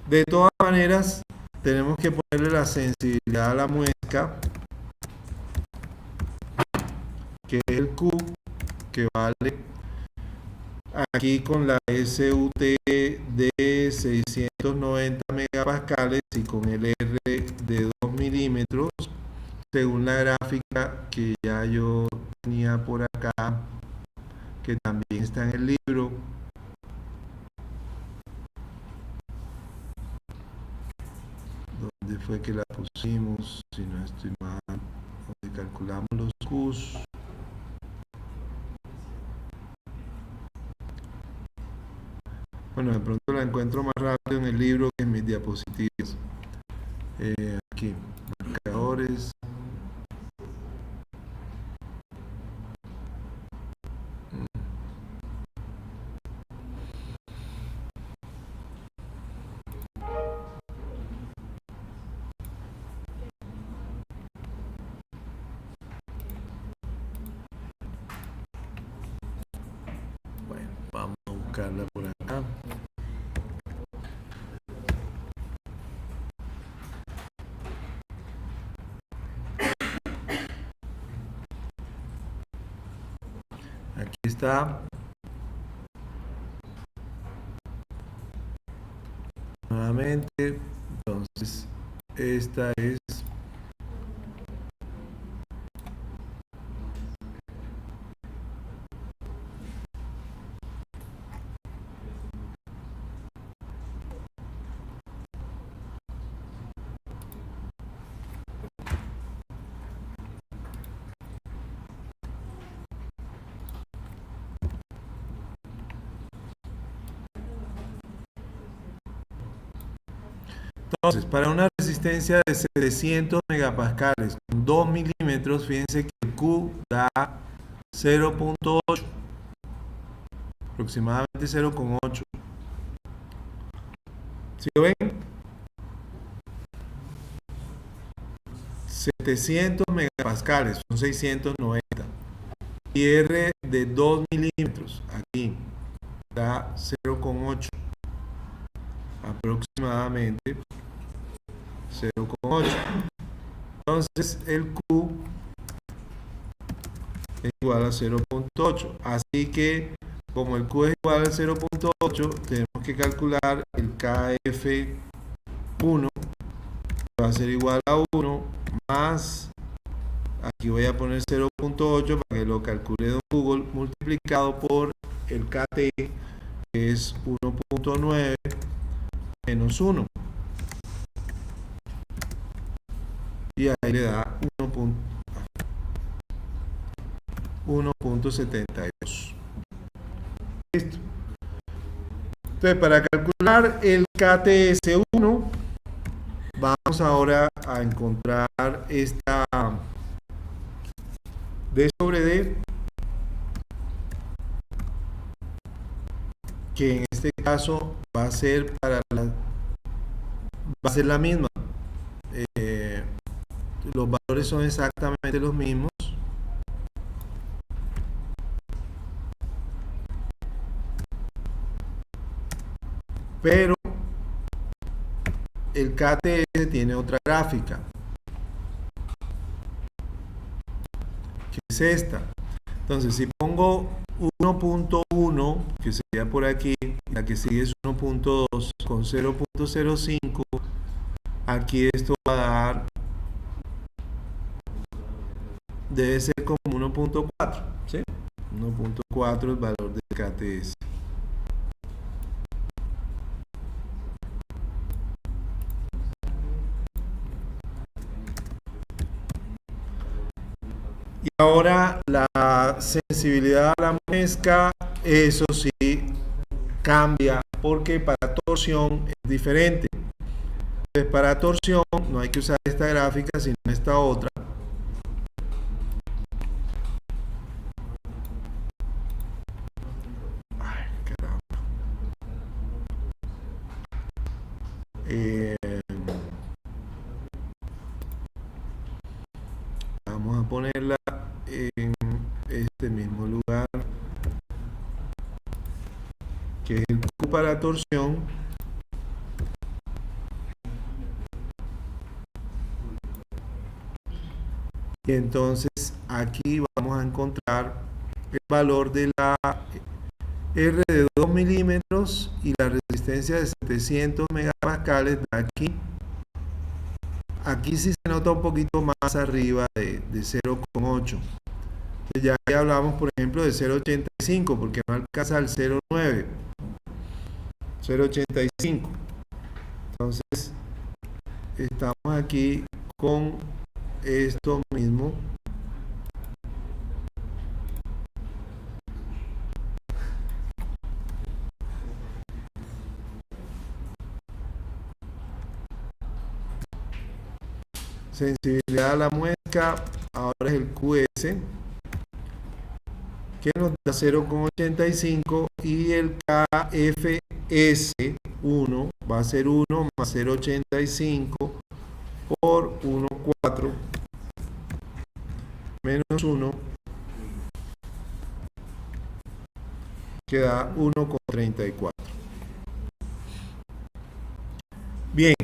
De todas maneras, tenemos que ponerle la sensibilidad a la muesca, que es el Q, que vale aquí con la SUT de 690 megapascales y con el R de 2 milímetros, según la gráfica que ya yo tenía por acá, que también está en el libro. ¿Dónde fue que la pusimos? Si no estoy mal, donde calculamos los Qs. Bueno, de pronto la encuentro más rápido en el libro que en mis diapositivas. Aquí, marcadores. Bueno, vamos a buscarla por acá. Aquí está. Nuevamente, entonces esta es entonces, para una resistencia de 700 megapascales con 2 milímetros, fíjense que el Q da 0.8, aproximadamente 0.8. ¿Sí lo ven? 700 megapascales, son 690. Y R de 2 milímetros, aquí, da 0.8. Aproximadamente 0.8. Entonces el Q es igual a 0.8. Así que como el Q es igual a 0.8, tenemos que calcular el KF1, que va a ser igual a 1 más, aquí voy a poner 0.8 para que lo calcule don Google, multiplicado por el KT, que es 1.9 menos 1. Y ahí le da 1.72. Listo. Entonces, para calcular el KTS1, vamos ahora a encontrar esta D sobre D, que en este caso va a ser la misma. Los valores son exactamente los mismos. Pero el KTS tiene otra gráfica, que es esta. Entonces, si pongo 1.1, que sería por aquí, la que sigue es 1.2 con 0.05, aquí esto va a dar, debe ser como 1.4, ¿sí? 1.4 el valor del KTS. Y ahora la sensibilidad a la muesca, eso sí cambia, porque para torsión es diferente. Entonces, para torsión no hay que usar esta gráfica, sino esta otra. Ay, caramba. Vamos a ponerla en este mismo lugar, que es el Q para torsión. Y entonces aquí vamos a encontrar el valor de la R de 2 milímetros y la resistencia de 700 megapascales de aquí. Aquí sí se nota un poquito más arriba de 0,8. Ya hablamos, por ejemplo, de 0,85, porque no alcanza el 0,9. 0,85. Entonces, estamos aquí con esto mismo. Sensibilidad a la muesca, ahora es el QS, que nos da 0,85, y el KFS1 va a ser 1 más 0,85 por 1,4 menos 1, que da 1,34. Bien,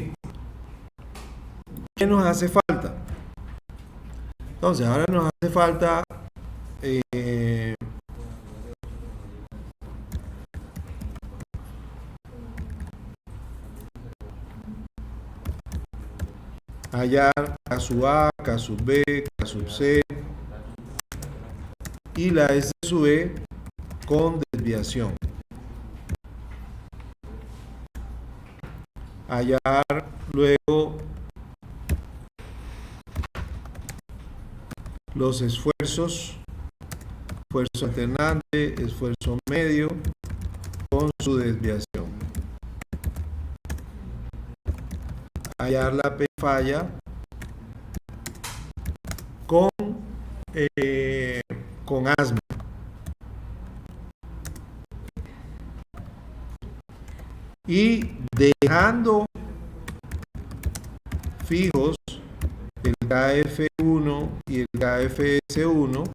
¿qué nos hace falta? Entonces, ahora nos hace falta hallar K sub A, K sub B, K sub C y la S sub E con desviación. Hallar luego los esfuerzos, esfuerzo alternante, esfuerzo medio con su desviación. Hallar la P falla con ASME. Y dejando fijos el KF1 y el KFS1,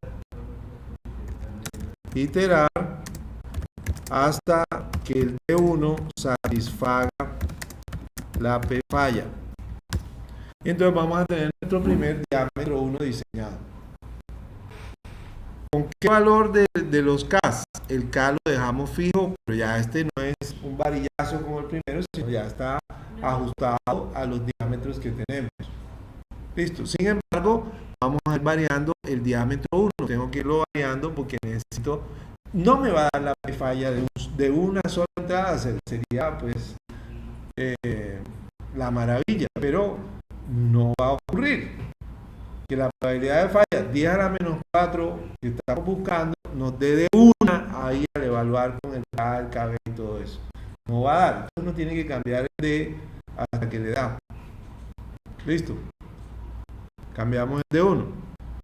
iterar hasta que el D1 satisfaga la P falla. Y entonces vamos a tener nuestro primer diámetro 1 diseñado. ¿Con qué valor de los K? El K lo dejamos fijo, pero ya este no es un varillazo como el primero, sino ya está ajustado a los diámetros que tenemos. Listo. Sin embargo, vamos a ir variando el diámetro 1. Tengo que irlo variando porque necesito... No me va a dar la P falla de una sola entrada, sería pues la maravilla, pero no va a ocurrir. Que la probabilidad de falla 10 a la menos 4 que estamos buscando nos dé de una ahí al evaluar con el K, el KB y todo eso. No va a dar. Entonces uno tiene que cambiar el D hasta que le da. Listo. Cambiamos el D1.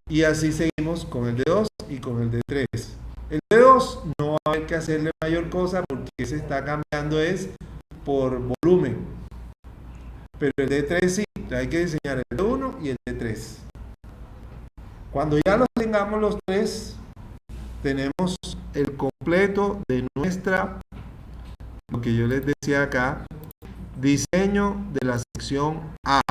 Y así seguimos con el D2 y con el D3. El D2 no va a haber que hacerle mayor cosa porque se está cambiando es por volumen. Pero el D3 sí, hay que diseñar el D1 y el D3. Cuando ya los tengamos los tres, tenemos el completo de nuestra, lo que yo les decía acá, diseño de la sección A.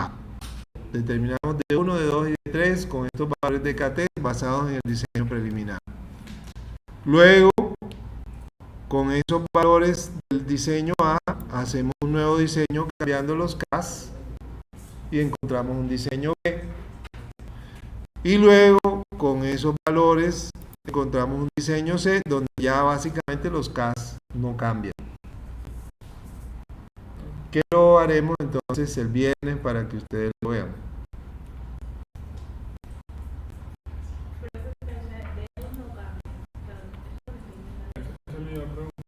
Determinamos D1, D2 y D3 con estos valores de KT basados en el diseño preliminar. Luego, con esos valores del diseño A, hacemos un nuevo diseño cambiando los CAS y encontramos un diseño B. Y luego, con esos valores, encontramos un diseño C, donde ya básicamente los CAS no cambian. ¿Qué lo haremos entonces el viernes para que ustedes lo vean?